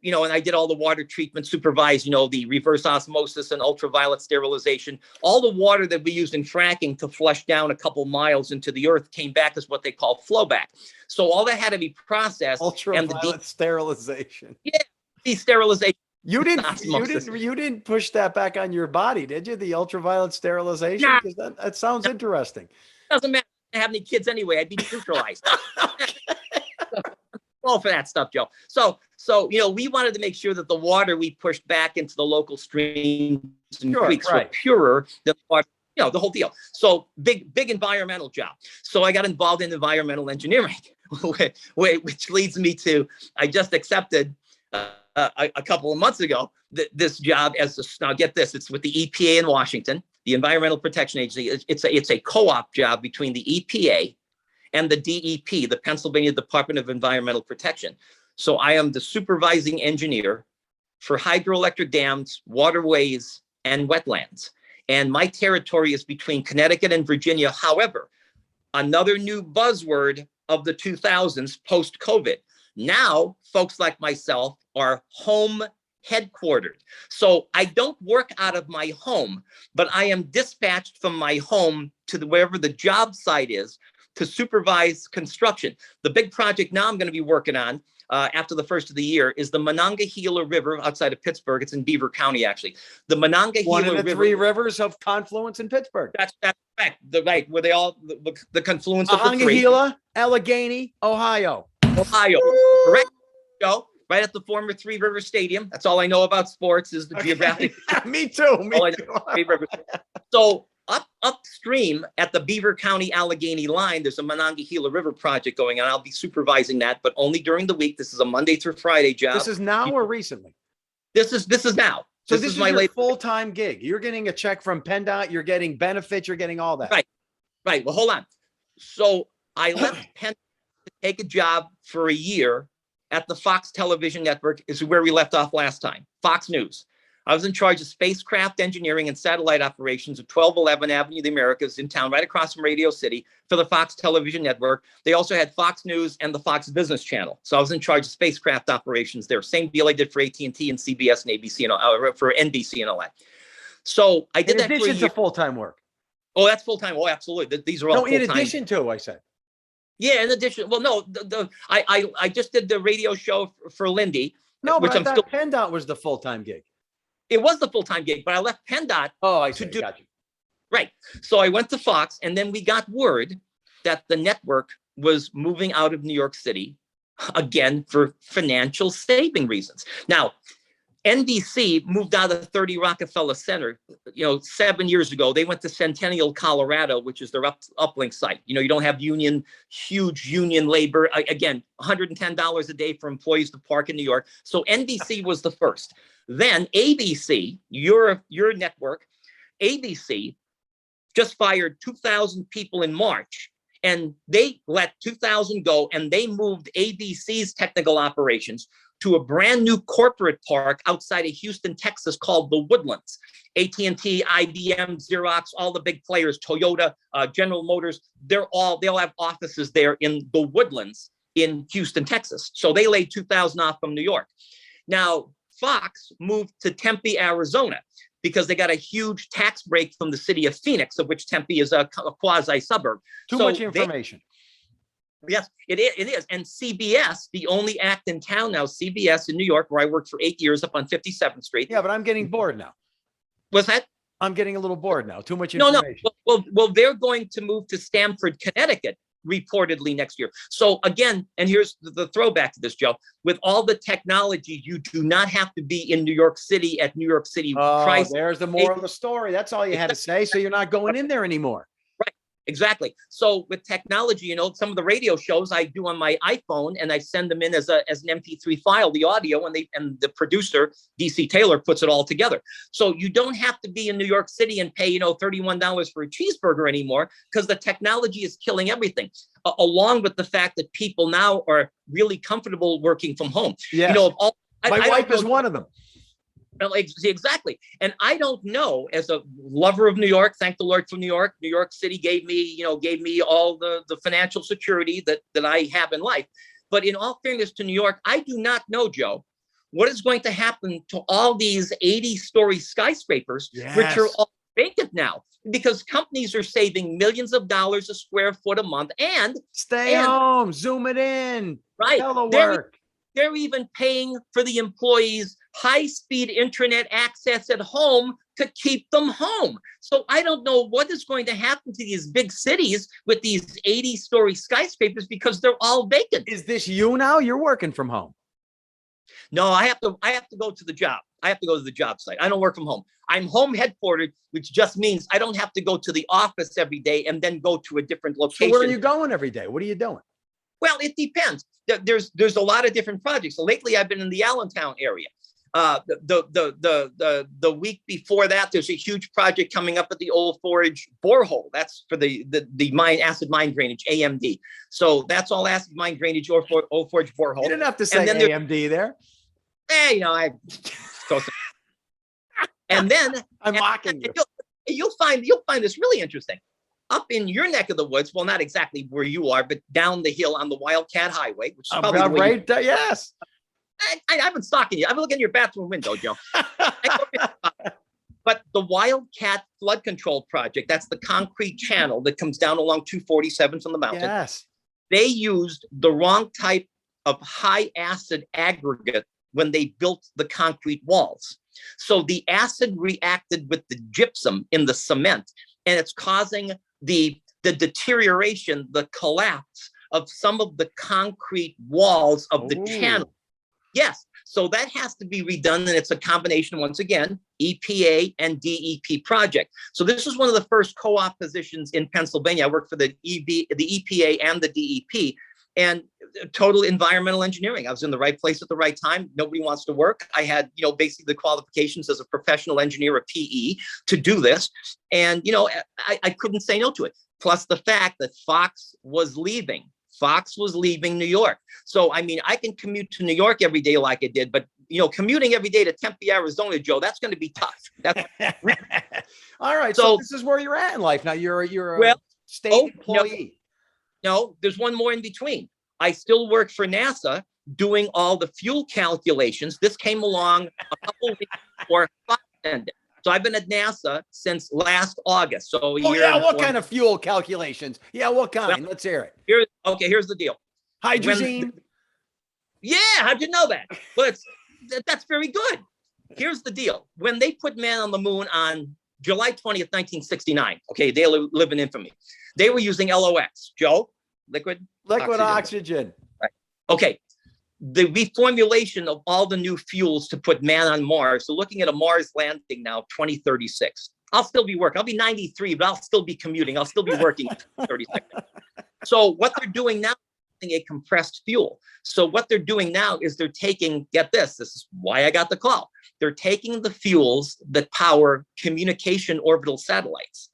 and I did all the water treatment, supervised, the reverse osmosis and ultraviolet sterilization. All the water that we used in fracking to flush down a couple miles into the earth came back as what they call flowback. So all that had to be processed. Ultraviolet sterilization. Yeah, de-sterilization. You didn't push that back on your body, did you? The ultraviolet sterilization? Because that sounds interesting. Doesn't matter. I didn't have any kids anyway. I'd be neutralized. All for that stuff, Joe. So we wanted to make sure that the water we pushed back into the local streams and creeks were purer than the water, the whole deal. So big environmental job. So I got involved in environmental engineering, which leads me to, I just accepted a couple of months ago this job now get this, it's with the EPA in Washington, the Environmental Protection Agency. It's a co-op job between the EPA and the DEP, the Pennsylvania Department of Environmental Protection. So I am the supervising engineer for hydroelectric dams, waterways, and wetlands. And my territory is between Connecticut and Virginia. However, another new buzzword of the 2000s post-COVID. Now, folks like myself are home headquartered. So I don't work out of my home, but I am dispatched from my home to wherever the job site is to supervise construction. The big project now I'm going to be working on, after the first of the year is the Monongahela River outside of Pittsburgh. It's in Beaver County, actually. The Monongahela One of the River. three rivers of confluence in Pittsburgh. That's correct. Right, where they all the confluence of the three. Monongahela, Allegheny, Ohio. Ohio. Correct, Joe. Right at the former Three River Stadium. That's all I know about sports is the geographic. Me too. Me too. Three Rivers. So upstream at the Beaver County Allegheny line, there's a Monongahela River project going on. I'll be supervising that, but only during the week. This is a Monday through Friday job. This is now or recently? This is now. So this is my your full-time gig. You're getting a check from PennDOT. You're getting benefits. You're getting all that. Right. Well, hold on. So I left Penn to take a job for a year at the Fox Television Network. Is where we left off last time. Fox News. I was in charge of spacecraft engineering and satellite operations at 1211 Avenue of the Americas in town, right across from Radio City for the Fox Television Network. They also had Fox News and the Fox Business Channel. So I was in charge of spacecraft operations there. Same deal I did for AT&T and CBS and ABC and for NBC and all that. So I did that for a year. In addition to full-time work. Oh, that's full-time. Oh, absolutely. These are all full-time. In addition to, I said. Yeah, in addition. Well, no, I just did the radio show for Lindy. No, but I thought PennDOT was the full-time gig. It was the full-time gig, but I left PennDOT. Oh, I see. Got you. Right. So I went to Fox, and then we got word that the network was moving out of New York City, again, for financial saving reasons. Now, NBC moved out of 30 Rockefeller Center, 7 years ago. They went to Centennial, Colorado, which is their uplink site. You don't have huge union labor. Again, $110 a day for employees to park in New York. So NBC was the first. Then ABC, your network, ABC just fired 2,000 people in March, and they let 2,000 go, and they moved ABC's technical operations to a brand new corporate park outside of Houston, Texas, called the Woodlands. AT&T, IBM, Xerox, all the big players, Toyota, General Motors, they'll have offices there in the Woodlands in Houston, Texas. So they laid 2,000 off from New York. Now, Fox moved to Tempe, Arizona, because they got a huge tax break from the city of Phoenix, of which Tempe is a quasi-suburb. Too much information. Yes, it is. And CBS, the only act in town now, CBS in New York, where I worked for 8 years up on 57th Street. Yeah, but I'm getting bored now. What's that? I'm getting a little bored now. Too much information. No. Well, they're going to move to Stamford, Connecticut, reportedly next year. So again, and here's the throwback to this, Joe. With all the technology, you do not have to be in New York City at New York City price. There's the moral of the story. That's all you had to say. So you're not going in there anymore. Right. Exactly. So with technology, some of the radio shows I do on my iPhone, and I send them in as an MP3 file, the audio, and the producer, DC Taylor, puts it all together. So you don't have to be in New York City and pay, $31 for a cheeseburger anymore, because the technology is killing everything. Along with the fact that people now are really comfortable working from home. Yes. My wife is one of them. Exactly. And I don't know, as a lover of New York, thank the Lord for New York City gave me all the financial security that I have in life. But in all fairness to New York, I do not know, Joe, what is going to happen to all these 80-story skyscrapers, which are all vacant now, because companies are saving millions of dollars a square foot a month and stay home, zoom it in. Right. Telework. They're even paying for the employees high-speed internet access at home to keep them home. So I don't know what is going to happen to these big cities with these 80-story skyscrapers, because they're all vacant. Is this you now? You're working from home. No, I have to go to the job. I have to go to the job site. I don't work from home. I'm home headquartered, which just means I don't have to go to the office every day and then go to a different location. So where are you going every day? What are you doing? Well, it depends. There's a lot of different projects. So lately, I've been in the Allentown area. The week before that, there's a huge project coming up at the Old Forge borehole. That's for the acid mine drainage, AMD. So that's all acid mine drainage or Old Forge borehole. You didn't have to say AMD there. And then I'm mocking you. You'll find this really interesting. Up in your neck of the woods, well, not exactly where you are, but down the hill on the Wildcat Highway, which is probably yes. I've been stalking you. I've been looking at your bathroom window, Joe. But the Wildcat Flood Control Project, that's the concrete channel that comes down along 247 from the mountain. Yes. They used the wrong type of high acid aggregate when they built the concrete walls. So the acid reacted with the gypsum in the cement, and it's causing the deterioration, the collapse of some of the concrete walls of the channel. Yes, so that has to be redone, and it's a combination, once again, EPA and DEP project. So this is one of the first co-op positions in Pennsylvania. I worked for the EPA and the DEP, and total environmental engineering. I was in the right place at the right time. Nobody wants to work. I had, basically the qualifications as a professional engineer, a PE, to do this. And, I couldn't say no to it. Plus the fact that Fox was leaving. Fox was leaving New York. So, I can commute to New York every day like I did, but, commuting every day to Tempe, Arizona, Joe, that's going to be tough. That's all right. So this is where you're at in life. Now you're a state employee. No, there's one more in between. I still work for NASA doing all the fuel calculations. This came along a couple of weeks before Fox ended. So I've been at NASA since last August. So what kind of fuel calculations? Yeah, what kind? Let's hear it. Here's the deal. Hydrogen. How'd you know that? Well, that's very good. Here's the deal. When they put man on the moon on July 20th, 1969, they live in infamy. They were using LOX, Joe, liquid oxygen. Right. Okay. The reformulation of all the new fuels to put man on Mars. So looking at a Mars landing now, 2036. I'll still be working. I'll be 93, but I'll still be commuting. I'll still be working 36. So what they're doing now is a compressed fuel. So what they're doing now is they're taking, get this is why I got the call. They're taking the fuels that power communication orbital satellites,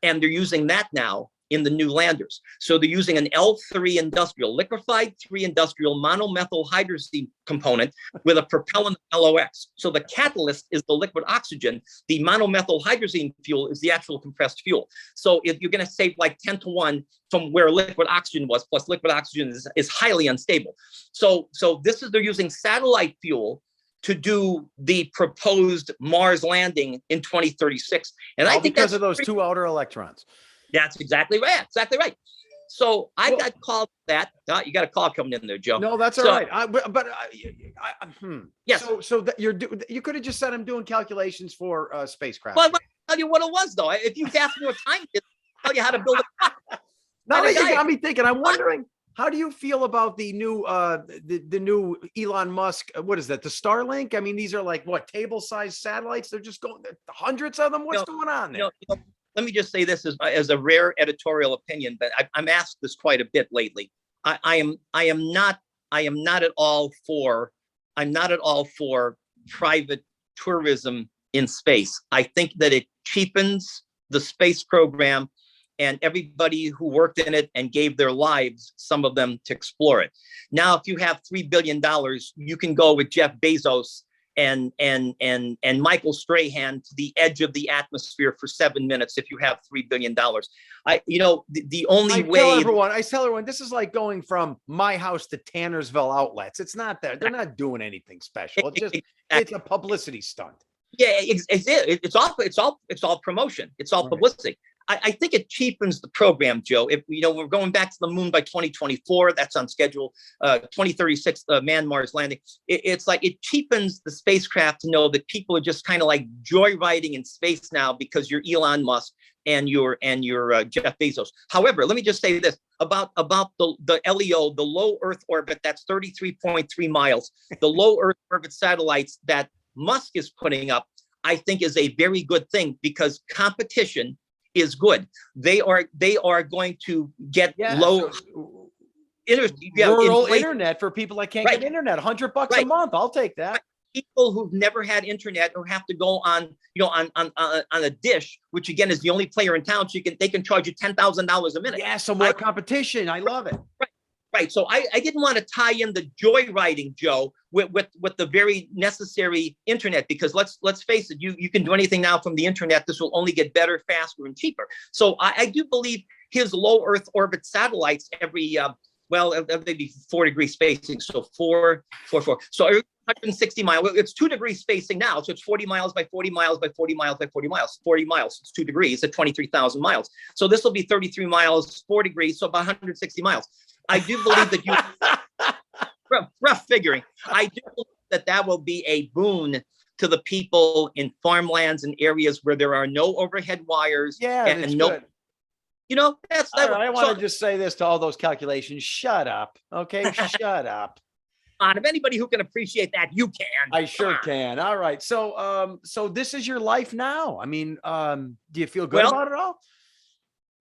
and they're using that now in the new landers. So they're using an L3 industrial, liquefied 3 industrial monomethyl hydrazine component with a propellant LOX. So the catalyst is the liquid oxygen. The monomethyl hydrazine fuel is the actual compressed fuel. So if you're going to save like 10 to 1 from where liquid oxygen was, plus liquid oxygen is highly unstable. So they're using satellite fuel to do the proposed Mars landing in 2036. And I think because of those 2 outer electrons. That's exactly right. Exactly right. So I got called that. You got a call coming in there, Joe. No, that's all right. Yes. So that you could have just said I'm doing calculations for spacecraft. Well, I'll tell you what it was though. If you asked me what time it is, I'll tell you how to build it. Now that you got me thinking, I'm wondering, how do you feel about the new the new Elon Musk? What is that? The Starlink? I mean, these are like what, table-sized satellites? They're just going hundreds of them. What's going on there? Let me just say this as a rare editorial opinion, but I'm asked this quite a bit lately. I am not at all for private tourism in space. I think that it cheapens the space program and everybody who worked in it and gave their lives, some of them, to explore it. Now, if you have $3 billion, you can go with Jeff Bezos and Michael Strahan to the edge of the atmosphere for 7 minutes if you have $3 billion. The only way. I tell everyone, this is like going from my house to Tannersville outlets. It's not that they're not doing anything special. It's a publicity stunt. Yeah, it's all promotion. It's all publicity. I think it cheapens the program, Joe. If we're going back to the moon by 2024, that's on schedule. 2036 manned Mars landing. It's like it cheapens the spacecraft to know that people are just kind of like joyriding in space now because you're Elon Musk and you're Jeff Bezos. However, let me just say this about the LEO, the low Earth orbit. That's 33.3 miles. The low Earth orbit satellites that Musk is putting up, I think, is a very good thing because competition is good. They are going to get low rural internet for people that can't get internet. $100 a month. I'll take that. People who've never had internet or have to go on a dish, which again is the only player in town, so they can charge you $10,000 a minute. Yeah, some more competition. I love it. Right. So I didn't want to tie in the joyriding, Joe, with the very necessary internet, because let's face it, you can do anything now from the internet. This will only get better, faster, and cheaper. So I do believe his low Earth orbit satellites every maybe 4 degree spacing. So 4. So 160 miles. It's 2 degree spacing now. So it's 40 miles by 40 miles by 40 miles by 40 miles. 40 miles. It's 2 degrees at 23,000 miles. So this will be 33 miles, 4 degrees. So about 160 miles. I do believe that rough figuring. I do believe that will be a boon to the people in farmlands and areas where there are no overhead wires. Yeah, and that's no, good. that's All right, I want to just say this to all those calculations. Shut up. Okay, shut up. If anybody who can appreciate that, you can. I sure can. All right. So this is your life now. I mean, do you feel good about it all?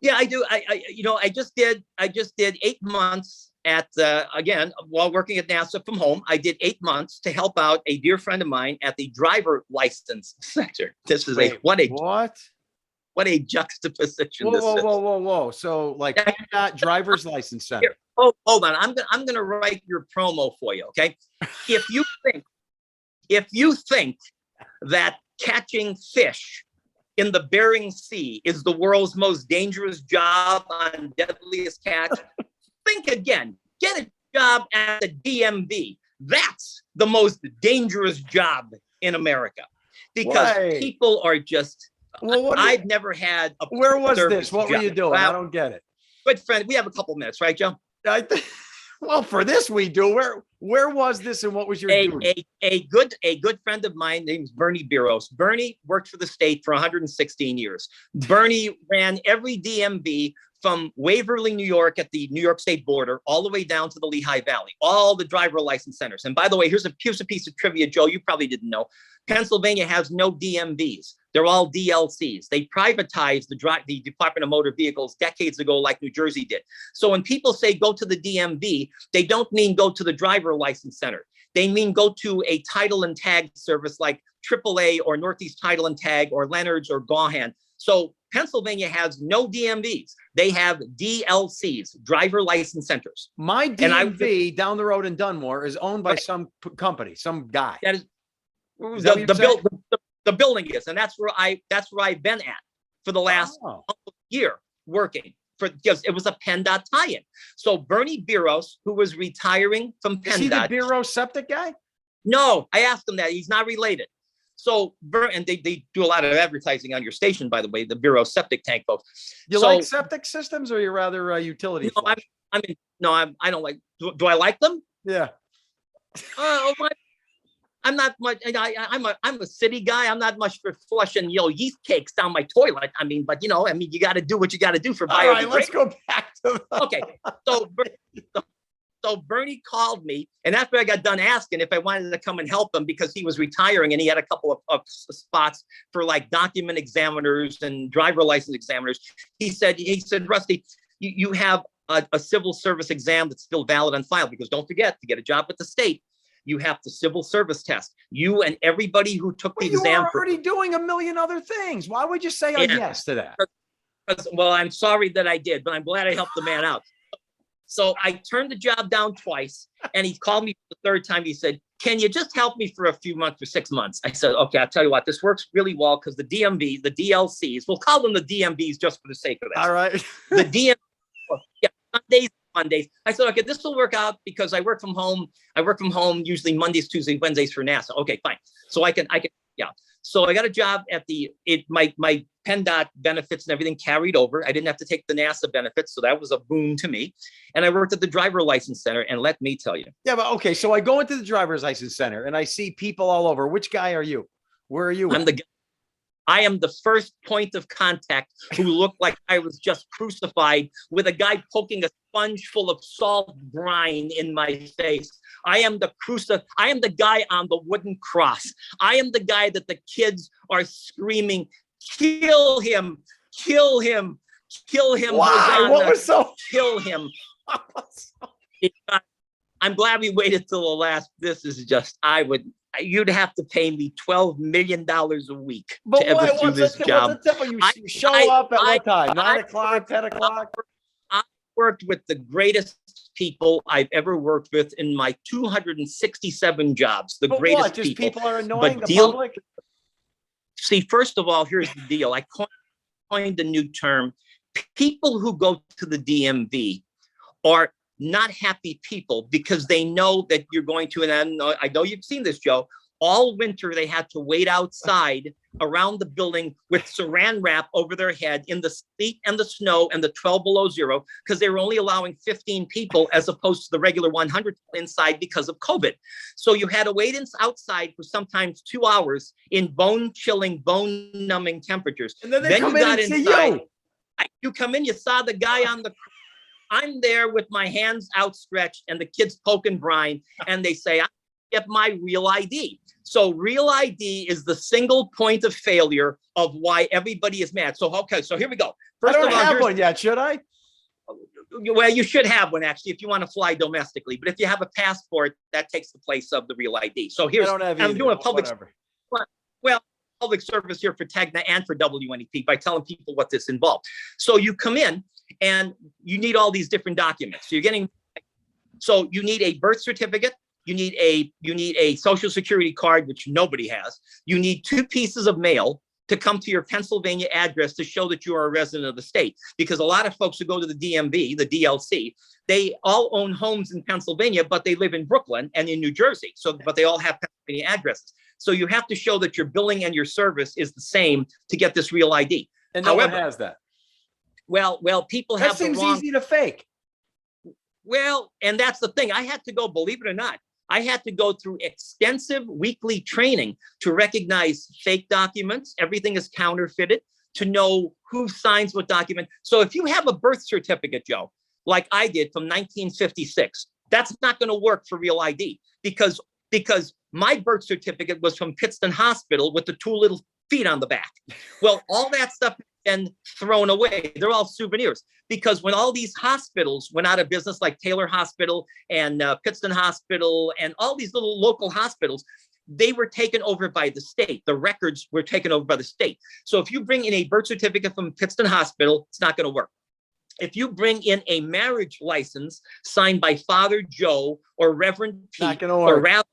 Yeah, I do. I just did 8 months at again, while working at NASA from home. I did 8 months to help out a dear friend of mine at the driver license center. This is what a juxtaposition. Whoa. So like driver's license center. Here, hold on. I'm gonna write your promo for you. Okay. If you think that catching fish in the Bering Sea is the world's most dangerous job on Deadliest Catch, think again. Get a job at the DMV. That's the most dangerous job in America because people are just. I've never had a. Where was this? What were you doing? I don't get it. Good friend, we have a couple minutes, right, Joe? Well, for this we do. Where was this, and what was your duty? A good friend of mine named Bernie Biros. Bernie worked for the state for 116 years. Bernie ran every DMV from Waverly, New York, at the New York State border, all the way down to the Lehigh Valley, all the driver license centers. And by the way, here's a piece of trivia, Joe, you probably didn't know. Pennsylvania has no DMVs. They're all DLCs. They privatized the Department of Motor Vehicles decades ago, like New Jersey did. So when people say go to the DMV, they don't mean go to the driver license center. They mean go to a title and tag service like AAA or Northeast Title and Tag or Leonard's or Gahan. So Pennsylvania has no DMVs. They have DLCs, driver license centers. My DMV down the road in Dunmore is owned by some company, some guy. That is the building is, and that's where I've been at for the last year working because it was a PennDOT tie-in. So Bernie Biros, who was retiring from PennDOT. Is he the Biros septic guy? No, I asked him that. He's not related. So, and they do a lot of advertising on your station, by the way, the Bureau septic tank folks. You like septic systems, or you rather utility? No, I don't like. Do I like them? Yeah. I'm not much. I'm a city guy. I'm not much for flushing yeast cakes down my toilet. But you got to do what you got to do for biodegradable. All right, let's go back to that. Okay, So Bernie called me, and after I got done asking if I wanted to come and help him because he was retiring and he had a couple of spots for like document examiners and driver license examiners, he said, Rusty, you have a civil service exam that's still valid on file, because don't forget, to get a job with the state, you have the civil service test. You and everybody who took the exam. You're already doing a million other things. Why would you say yes to that? Well, I'm sorry that I did, but I'm glad I helped the man out. So I turned the job down twice, and he called me for the third time. He said, can you just help me for a few months, for 6 months? I said, okay, I'll tell you what, this works really well because the DMV, the DLCs, we'll call them the DMVs just for the sake of this. All right. The DMV, Mondays. I said, okay, this will work out because I work from home. I work from home usually Mondays, Tuesdays, Wednesdays for NASA. Okay, fine. So I can. So I got a job at my PennDOT benefits and everything carried over. I didn't have to take the NASA benefits, so that was a boon to me. And I worked at the driver license center, and let me tell you. Yeah, but okay, so I go into the driver's license center and I see people all over. Which guy are you? Where are you? I am the first point of contact who looked like I was just crucified, with a guy poking a sponge full of salt brine in my face. I am the guy on the wooden cross. I am the guy that the kids are screaming, kill him, kill him, kill him. Why? What was so? Kill him. I'm glad we waited till the last. This is just, you'd have to pay me $12 million a week to ever do this job. You show up at what time? 9 o'clock, 10 o'clock? I worked with the greatest people I've ever worked with in my 267 jobs. The greatest people. People are annoying the public? See, first of all, here's the deal. I coined a new term. People who go to the DMV are not happy people because they know that you're going to, and I know you've seen this, Joe, all winter they had to wait outside around the building with saran wrap over their head in the sleet and the snow and the 12 below zero, because they were only allowing 15 people as opposed to the regular 100 inside because of COVID. So you had to wait outside for sometimes 2 hours in bone chilling, bone numbing temperatures. And then you got inside. Say, you come in, you saw the guy on the, I'm there with my hands outstretched and the kids poking Brian, and they say, I get my real ID. So real ID is the single point of failure of why everybody is mad. So, okay, so here we go. First I don't have one yet, should I? Well, you should have one, actually, if you want to fly domestically. But if you have a passport, that takes the place of the real ID. So here's, I'm doing a public, public service here for TEGNA and for WNEP by telling people what this involved. So you come in and you need all these different documents. So you need a birth certificate. You need a social security card, which nobody has. You need 2 pieces of mail to come to your Pennsylvania address to show that you are a resident of the state. Because a lot of folks who go to the DMV, the DLC, they all own homes in Pennsylvania, but they live in Brooklyn and in New Jersey. But they all have Pennsylvania addresses. So you have to show that your billing and your service is the same to get this real ID. And no one has that. Well, people have the wrong. That seems easy to fake. Well, and that's the thing. I had to go, believe it or not, I had to go through extensive weekly training to recognize fake documents. Everything is counterfeited, to know who signs what document. So if you have a birth certificate, Joe, like I did from 1956, that's not going to work for real ID because my birth certificate was from Pittston Hospital with the 2 little feet on the back. Well, all that stuff has been thrown away. They're all souvenirs. Because when all these hospitals went out of business, like Taylor Hospital and Pittston Hospital and all these little local hospitals, they were taken over by the state. The records were taken over by the state. So if you bring in a birth certificate from Pittston Hospital, it's not going to work. If you bring in a marriage license signed by Father Joe or Reverend Pete or Rabbi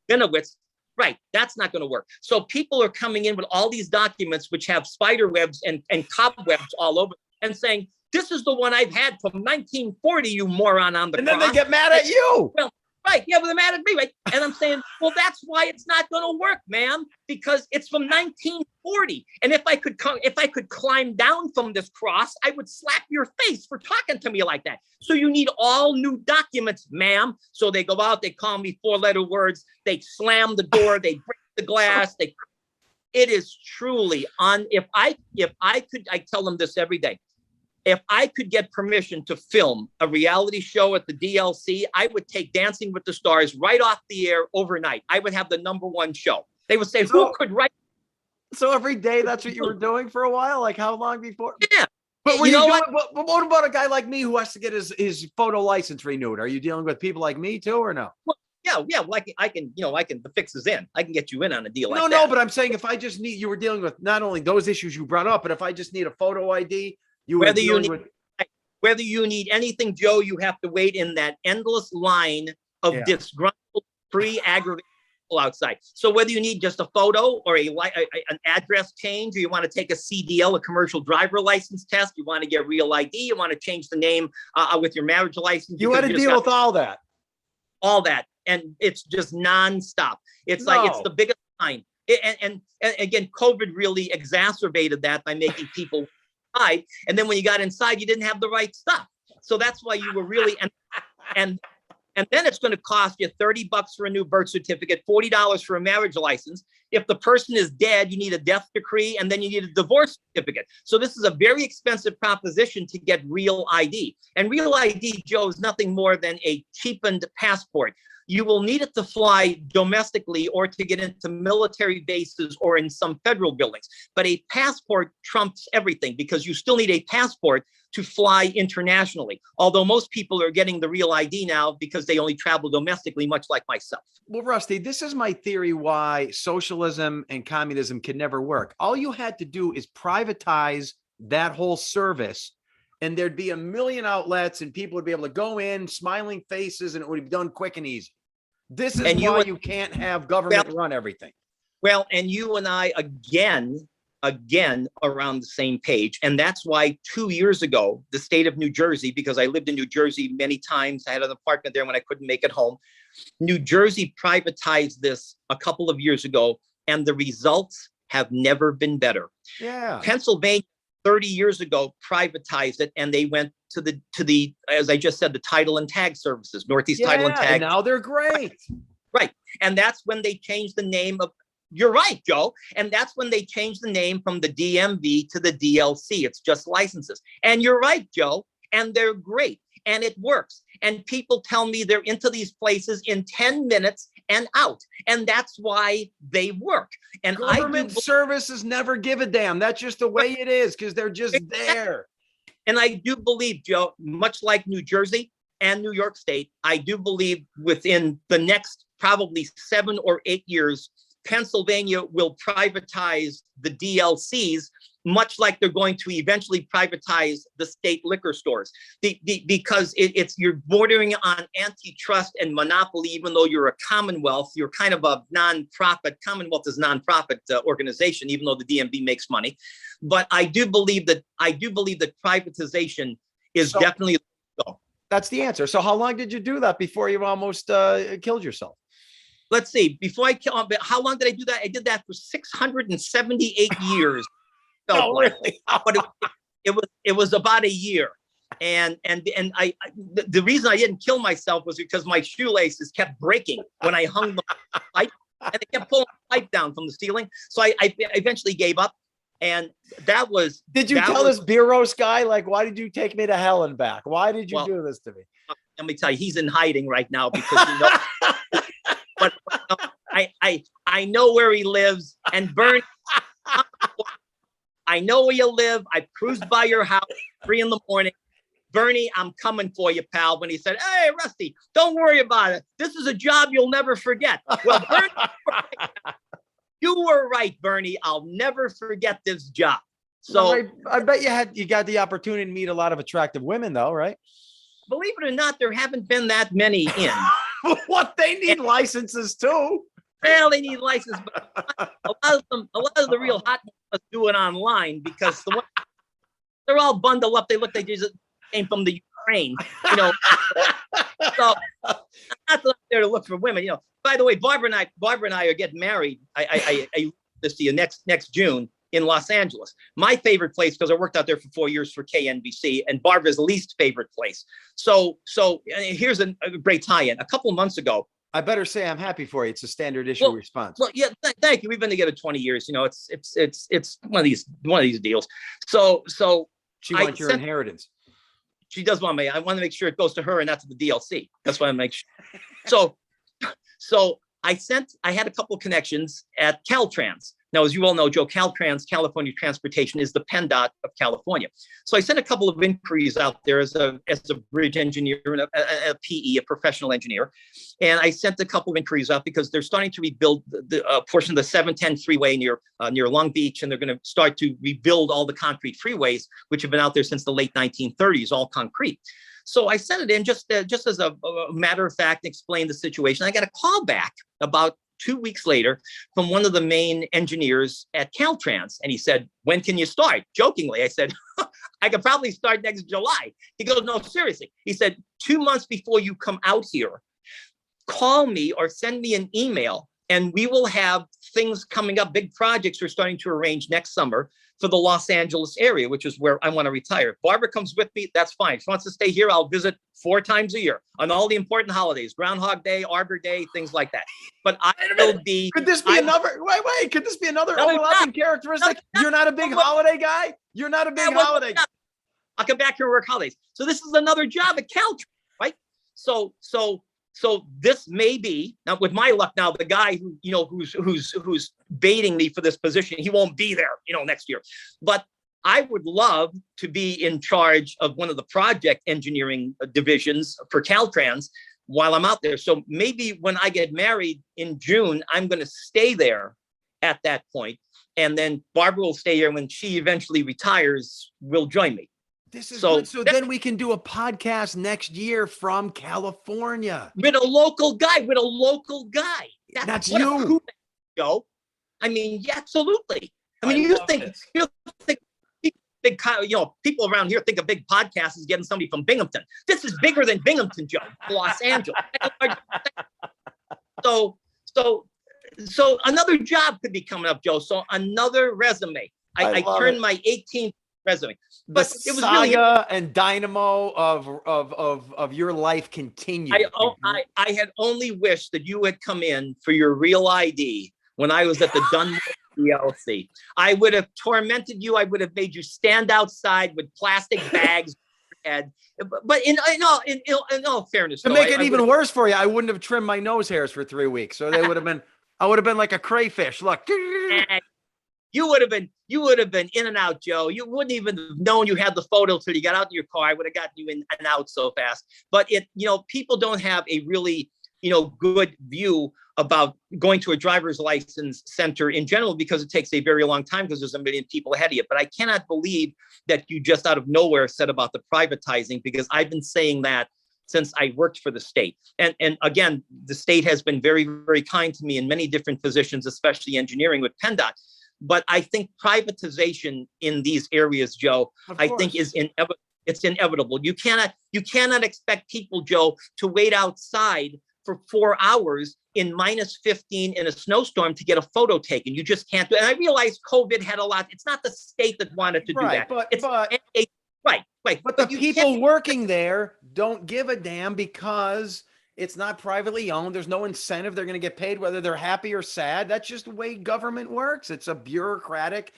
Benowitz, right, that's not going to work. So people are coming in with all these documents which have spider webs and cobwebs all over and saying, this is the one I've had from 1940, you moron on the cross. And then they get mad at you. Well, right, yeah, but they're mad at me, right? And I'm saying, well, that's why it's not going to work, ma'am, because it's from 1940. And if I could climb down from this cross, I would slap your face for talking to me like that. So you need all new documents, ma'am. So they go out, they call me 4-letter words, they slam the door, they break the glass, it is truly on. If I could, I tell them this every day. If I could get permission to film a reality show at the DLC, I would take Dancing with the Stars right off the air overnight. I would have the #1 show. They would say, who could write? So every day, that's what you were doing for a while? Like how long before? Yeah. But what about a guy like me who has to get his photo license renewed? Are you dealing with people like me too, or no? Well, yeah. Like I can, the fix is in. I can get you in on a deal like that. No, but I'm saying if I just need, you were dealing with not only those issues you brought up, but if I just need a photo ID, whether you need anything, Joe, you have to wait in that endless line of disgruntled, pre-aggravated people outside. So whether you need just a photo or an address change, or you want to take a CDL, a commercial driver license test, you want to get real ID, you want to change the name with your marriage license. You had to deal with all that. All that. And it's just nonstop. It's like, it's the biggest line. And again, COVID really exacerbated that by making people hide. And then when you got inside, you didn't have the right stuff. So that's why you were really, and then it's going to cost you $30 for a new birth certificate, $40 for a marriage license. If the person is dead, you need a death decree, and then you need a divorce certificate. So this is a very expensive proposition to get real ID. And real ID, Joe, is nothing more than a cheapened passport. You will need it to fly domestically or to get into military bases or in some federal buildings. But a passport trumps everything because you still need a passport to fly internationally. Although most people are getting the real ID now because they only travel domestically, much like myself. Well, Rusty, this is my theory why socialism and communism can never work. All you had to do is privatize that whole service, and there'd be a million outlets and people would be able to go in, smiling faces, and it would be done quick and easy. This is why you can't have government run everything. Well, and you and I, again, around the same page. And that's why 2 years ago, the state of New Jersey, because I lived in New Jersey many times, I had an apartment there when I couldn't make it home. New Jersey privatized this a couple of years ago, and the results have never been better. Yeah. Pennsylvania 30 years ago privatized it, and they went to the as I just said, the title and tag services, Northeast Title and Tag. And now they're great. Right. And that's when they changed the name of, you're right, Joe. And that's when they changed the name from the DMV to the DLC. It's just licenses. And you're right, Joe. And they're great. And it works. And people tell me they're into these places in 10 minutes and out. And that's why they work. And Government services never give a damn. That's just the way it is, because they're just there. And I do believe, Joe, much like New Jersey and New York State, I do believe within the next probably 7 or 8 years, Pennsylvania will privatize the DLCs, much like they're going to eventually privatize the state liquor stores, because it's you're bordering on antitrust and monopoly. Even though you're a Commonwealth, you're kind of a nonprofit. Commonwealth is a nonprofit organization, even though the DMV makes money. But I do believe that privatization is definitely the goal. That's the answer. So how long did you do that before you almost killed yourself? Let's see. Before I kill, how long did I do that? I did that for 678 years. No, really? But it was about a year, and the reason I didn't kill myself was because my shoelaces kept breaking when I hung the pipe, and they kept pulling the pipe down from the ceiling. So I eventually gave up, and that was. Did you tell this beer roast guy, like, why did you take me to hell and back? Why did you do this to me? Let me tell you, he's in hiding right now because but I know where he lives, and Bernie. I know where you live. I cruised by your house 3 a.m. Bernie, I'm coming for you, pal. When he said, "Hey, Rusty, don't worry about it. This is a job you'll never forget." Well, Bernie, you were right, Bernie. I'll never forget this job. So I bet you got the opportunity to meet a lot of attractive women, though, right? Believe it or not, there haven't been that many in. What, they need licenses too. Well, they need license, but a lot of the real hot ones do it online because they're all bundled up. They look like they just came from the Ukraine, you know. So I'm not there to look for women, you know. By the way, Barbara and I are getting married. I this to you next June in Los Angeles. My favorite place, because I worked out there for 4 years for KNBC, and Barbara's least favorite place. So here's a great tie-in. A couple of months ago. I better say I'm happy for you. It's a standard issue response. Well, yeah, thank you. We've been together 20 years. You know, it's one of these deals. So she wants your inheritance. She does want me. I want to make sure it goes to her and not to the DLC. That's why I make sure. So I had a couple of connections at Caltrans. Now, as you all know, Joe, Caltrans, California Transportation, is the PennDOT of California. So I sent a couple of inquiries out there as a bridge engineer and a PE, a professional engineer. And I sent a couple of inquiries out because they're starting to rebuild the portion of the 710 freeway near Long Beach, and they're going to start to rebuild all the concrete freeways, which have been out there since the late 1930s, all concrete. So I sent it in just as a matter of fact, explained the situation. I got a call back about 2 weeks later from one of the main engineers at Caltrans. And he said, "When can you start?" Jokingly, I said, "I could probably start next July." He goes, "No, seriously." He said, 2 months before you come out here, call me or send me an email, and we will have things coming up, big projects we're starting to arrange next summer for the Los Angeles area, which is where I want to retire. If Barbara comes with me, that's fine. If she wants to stay here, I'll visit 4 times a year on all the important holidays, Groundhog Day, Arbor Day, things like that. But I will be. Could this be another? Wait. Could this be another overlapping characteristic? You're not a big holiday guy. You're not a big holiday guy. I'll come back here and work holidays. So this is another job at Caltrans, right? So this may be, now with my luck, now the guy who, you know, who's baiting me for this position, he won't be there, you know, next year. But I would love to be in charge of one of the project engineering divisions for Caltrans while I'm out there. So maybe when I get married in June, I'm going to stay there at that point. And then Barbara will stay here. When she eventually retires, will join me. This is good. So then we can do a podcast next year from California with a local guy. That's you, Joe. I mean, yeah, absolutely. I mean, you think big, you know, people around here think a big podcast is getting somebody from Binghamton. This is bigger than Binghamton, Joe. Los Angeles. So So another job could be coming up, Joe. So another resume. I turned my 18th resume. But the it was saga really and dynamo of your life continued. I had only wished that you had come in for your real ID when I was at the Dunmore DLC. I would have tormented you. I would have made you stand outside with plastic bags. But in all fairness, To make it even worse for you, I wouldn't have trimmed my nose hairs for 3 weeks. So they would have been, I would have been like a crayfish. Look. You would have been in and out, Joe. You wouldn't even have known you had the photo till you got out in your car. I would have gotten you in and out so fast. But people don't have a really, good view about going to a driver's license center in general, because it takes a very long time because there's a million people ahead of you. But I cannot believe that you just out of nowhere said about the privatizing, because I've been saying that since I worked for the state. And again, the state has been very, very kind to me in many different positions, especially engineering with PennDOT. But I think privatization in these areas, Joe, I think is inevitable. It's inevitable. You cannot expect people, Joe, to wait outside for 4 hours in -15 in a snowstorm to get a photo taken. You just can't do it. And I realize COVID had a lot. It's not the state that wanted to do that. But the people working there don't give a damn because it's not privately owned. There's no incentive. They're going to get paid whether they're happy or sad. That's just the way government works. It's a bureaucratic,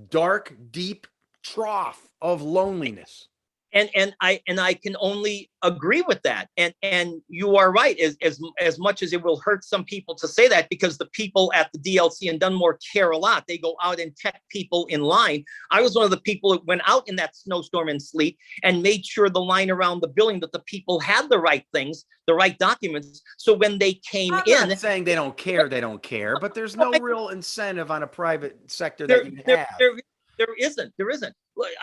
dark, deep trough of loneliness. And I can only agree with that. And you are right, as much as it will hurt some people to say that, because the people at the DLC in Dunmore care a lot. They go out and check people in line. I was one of the people that went out in that snowstorm and sleet and made sure the line around the building that the people had the right things, the right documents. So when they came in, I'm not saying they don't care, but there's no real incentive on a private sector that you have. There isn't.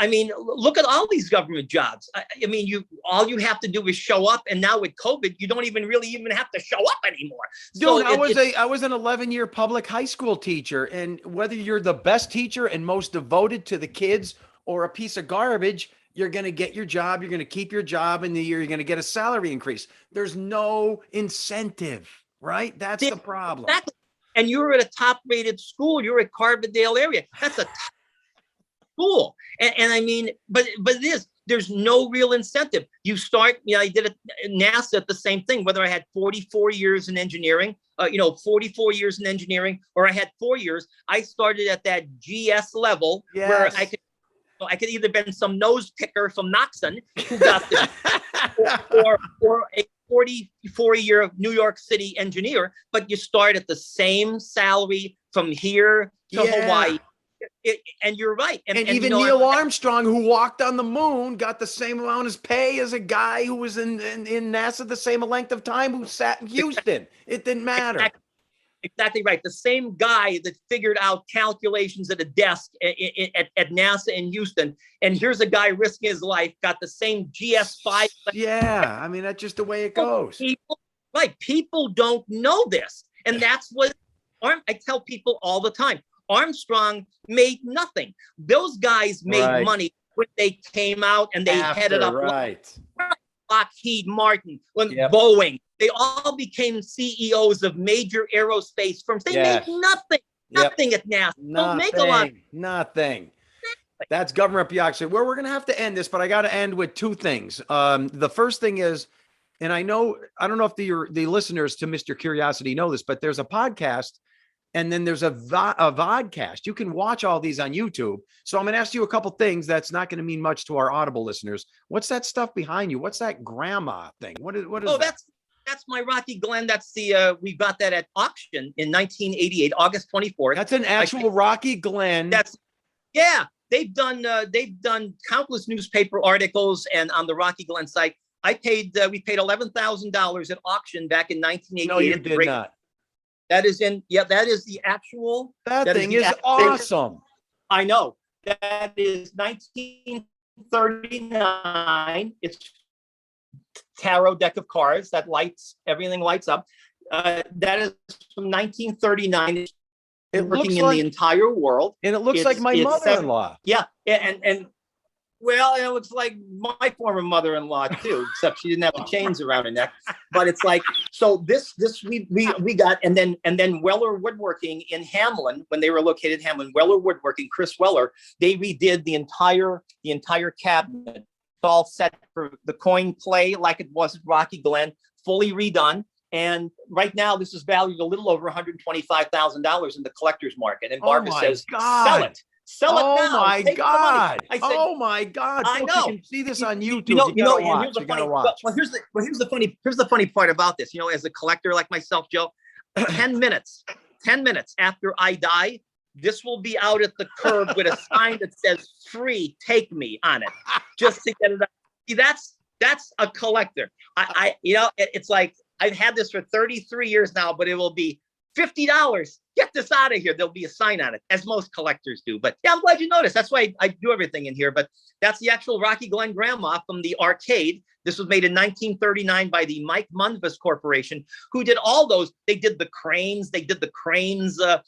I mean, look at all these government jobs. I mean, all you have to do is show up. And now with COVID, you don't even have to show up anymore. Dude, I was an 11-year public high school teacher. And whether you're the best teacher and most devoted to the kids or a piece of garbage, you're going to get your job. You're going to keep your job in the year. You're going to get a salary increase. There's no incentive, right? That's the problem. Exactly. And you're at a top-rated school. You're at Carbondale area. That's a top school. And I mean, but there's no real incentive. You start, I did it at NASA at the same thing, whether I had 44 years in engineering, 44 years in engineering, or I had 4 years, I started at that GS level. Yes. Where I could either been some nose picker from Knoxon who got this, or a 44-year New York City engineer, but you start at the same salary from here to Hawaii. And you're right. And even Neil Armstrong, who walked on the moon, got the same amount as pay as a guy who was in NASA the same length of time who sat in Houston. It didn't matter. Exactly right. The same guy that figured out calculations at a desk at NASA in Houston. And here's a guy risking his life, got the same GS5. Yeah. I mean, that's just the way it goes. People don't know this. And that's what I tell people all the time. Armstrong made nothing. Those guys made money when they came out and they headed up Lockheed Martin, Boeing. They all became CEOs of major aerospace firms. They made nothing at NASA. Don't make a lot. Nothing. That's government bureaucracy. Well, we're going to have to end this, but I got to end with two things. The first thing is, and I don't know if the listeners to Mr. Curiosity know this, but there's a podcast. And then there's a vodcast. You can watch all these on YouTube. So I'm going to ask you a couple things that's not going to mean much to our Audible listeners. What's that stuff behind you? What's that grandma thing? What is that? That's my Rocky Glen. That's we got that at auction in 1988, August 24th. That's an actual Rocky Glen. They've done countless newspaper articles, and on the Rocky Glen site, we paid $11,000 at auction back in 1988. No, you did not. That is the actual. That thing is awesome. I know. That is 1939. It's tarot deck of cards that everything lights up. That is from 1939. It working in the entire world. And it looks like my mother-in-law. Yeah. And Well, it looks like my former mother-in-law too, except she didn't have the chains around her neck. But it's like, so this we got, and then Weller Woodworking in Hamlin, when they were located in Hamlin, Weller Woodworking, Chris Weller, they redid the entire cabinet. It's all set for the coin play like it was at Rocky Glen, fully redone. And right now, this is valued a little over $125,000 in the collector's market. And Barbara says, "Sell it." Sell it now. Oh my God! I said, oh my God! I Folks, know. you can see this on YouTube. And here's the funny part about this. As a collector like myself, Joe, 10 minutes after I die, this will be out at the curb with a sign that says "Free, take me" on it, just to get it out. See, that's a collector. It's like I've had this for 33 years now, but it will be $50. Get this out of here. There'll be a sign on it, as most collectors do. But yeah, I'm glad you noticed. That's why I do everything in here. But that's the actual Rocky Glen grandma from the arcade. This was made in 1939 by the Mike Munvis Corporation, who did all those. They did the cranes. They did the cranes, that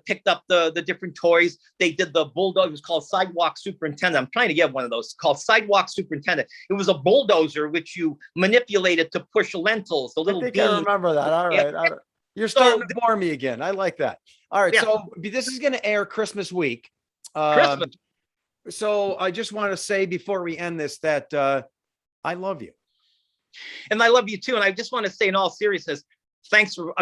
picked up the different toys. They did the bulldog. It was called Sidewalk Superintendent. I'm trying to get one of those. It's called Sidewalk Superintendent. It was a bulldozer which you manipulated to push lentils, the little I think beams. I remember that. All right. You're starting to bore me again. I like that. All right. Yeah. So this is going to air Christmas week. Christmas. So I just want to say before we end this that I love you. And I love you too. And I just want to say in all seriousness, thanks for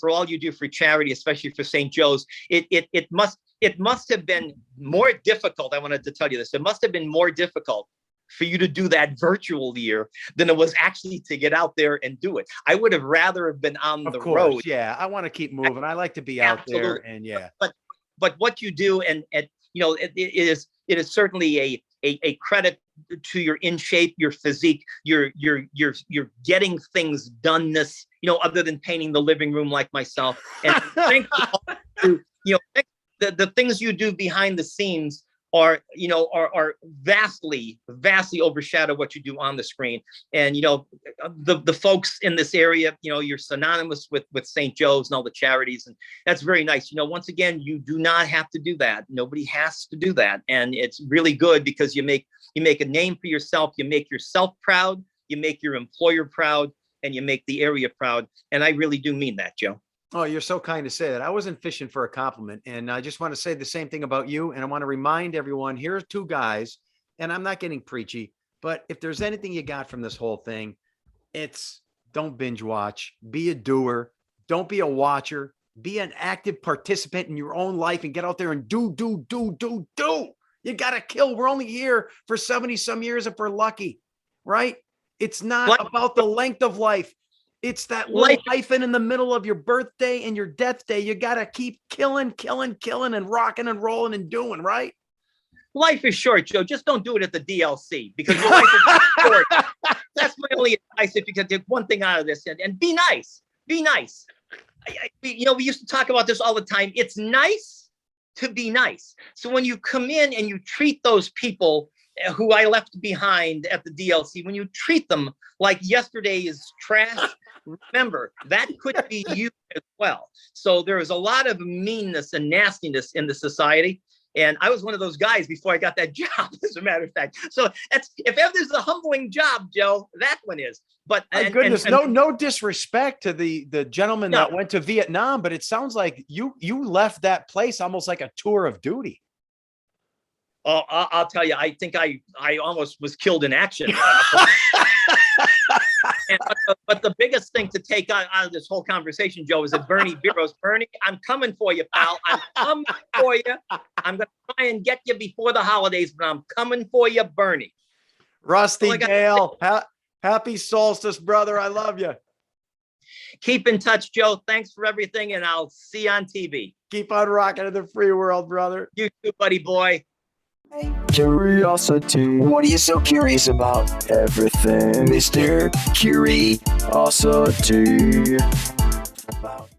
all you do for charity, especially for St. Joe's. It must have been more difficult. I wanted to tell you this. It must have been more difficult for you to do that virtual year than it was actually to get out there and do it. I would have rather have been on the road. Yeah, I want to keep moving. I like to be out there, and yeah. But what you do, and it is certainly a credit to your in shape, your physique, your getting things doneness. Other than painting the living room like myself, and thank you. The things you do behind the scenes are vastly overshadow what you do on the screen. And the folks in this area, you're synonymous with St. Joe's and all the charities, and that's very nice. Once again, you do not have to do that. Nobody has to do that, and it's really good because you make a name for yourself. You make yourself proud. You make your employer proud, and you make the area proud. And I really do mean that, Joe. Oh, you're so kind to say that. I wasn't fishing for a compliment. And I just want to say the same thing about you. And I want to remind everyone, here are two guys, and I'm not getting preachy, but if there's anything you got from this whole thing, it's don't binge watch, be a doer. Don't be a watcher, be an active participant in your own life and get out there and do. You got to kill. We're only here for 70 some years if we're lucky, right? It's not about the length of life. It's that little hyphen in the middle of your birthday and your death day. You got to keep killing and rocking and rolling and doing, right? Life is short, Joe. Just don't do it at the DLC because your life is short. That's my only advice. If you can take one thing out of this, and be nice. Be nice. We used to talk about this all the time. It's nice to be nice. So when you come in and you treat those people who I left behind at the DLC, when you treat them like yesterday's trash, remember, that could be you as well. So there is a lot of meanness and nastiness in the society. And I was one of those guys before I got that job, as a matter of fact. So if ever there's a humbling job, Joe, that one is. But no disrespect to the gentleman that went to Vietnam, but it sounds like you left that place almost like a tour of duty. Oh, I'll tell you, I think I almost was killed in action. But the biggest thing to take out of this whole conversation, Joe, is that Bernie Biros. Bernie, I'm coming for you, pal. I'm coming for you. I'm going to try and get you before the holidays, but I'm coming for you, Bernie. Rusty, Dale, happy solstice, brother. I love you. Keep in touch, Joe. Thanks for everything, and I'll see you on TV. Keep on rocking in the free world, brother. You too, buddy boy. Curiosity. What are you so curious about? Everything, Mr. Curiosity. About